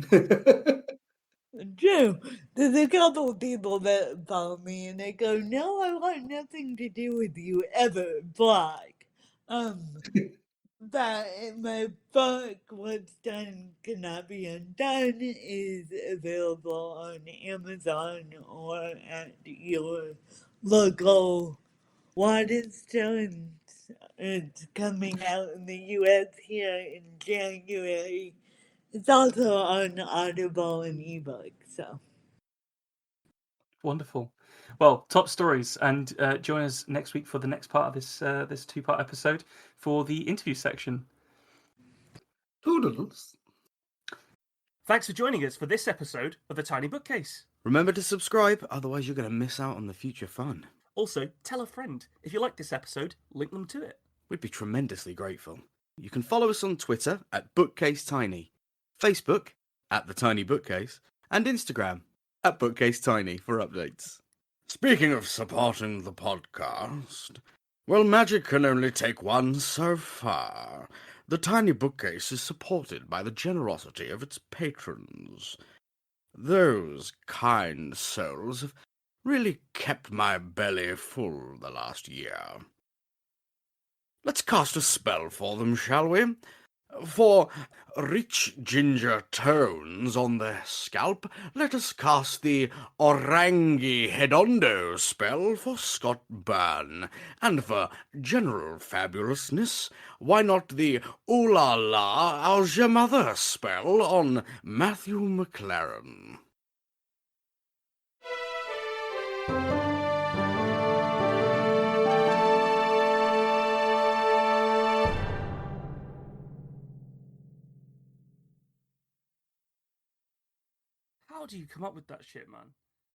True. There's a couple of people that follow me and they go, "No, I want nothing to do with you ever, Black." But my book, What's Done Cannot Be Undone, is available on Amazon or at your local Waterstones. It's coming out in the US here in January. It's also on Audible and ebook, so. Wonderful. Well, top stories, and join us next week for the next part of this 2-part episode for the interview section. Toodles. Thanks for joining us for this episode of The Tiny Bookcase. Remember to subscribe, otherwise you're going to miss out on the future fun. Also, tell a friend. If you like this episode, link them to it. We'd be tremendously grateful. You can follow us on Twitter at BookcaseTiny, Facebook at The Tiny Bookcase, and Instagram at BookcaseTiny for updates. Speaking of supporting the podcast, well, magic can only take one so far. The Tiny Bookcase is supported by the generosity of its patrons. Those kind souls have really kept my belly full the last year. Let's cast a spell for them, shall we? For rich ginger tones on their scalp, let us cast the Orangi Hedondo spell for Scott Byrne. And for general fabulousness, why not the Ooh La La How's Your Mother spell on Matthew McLaren? How do you come up with that shit, man?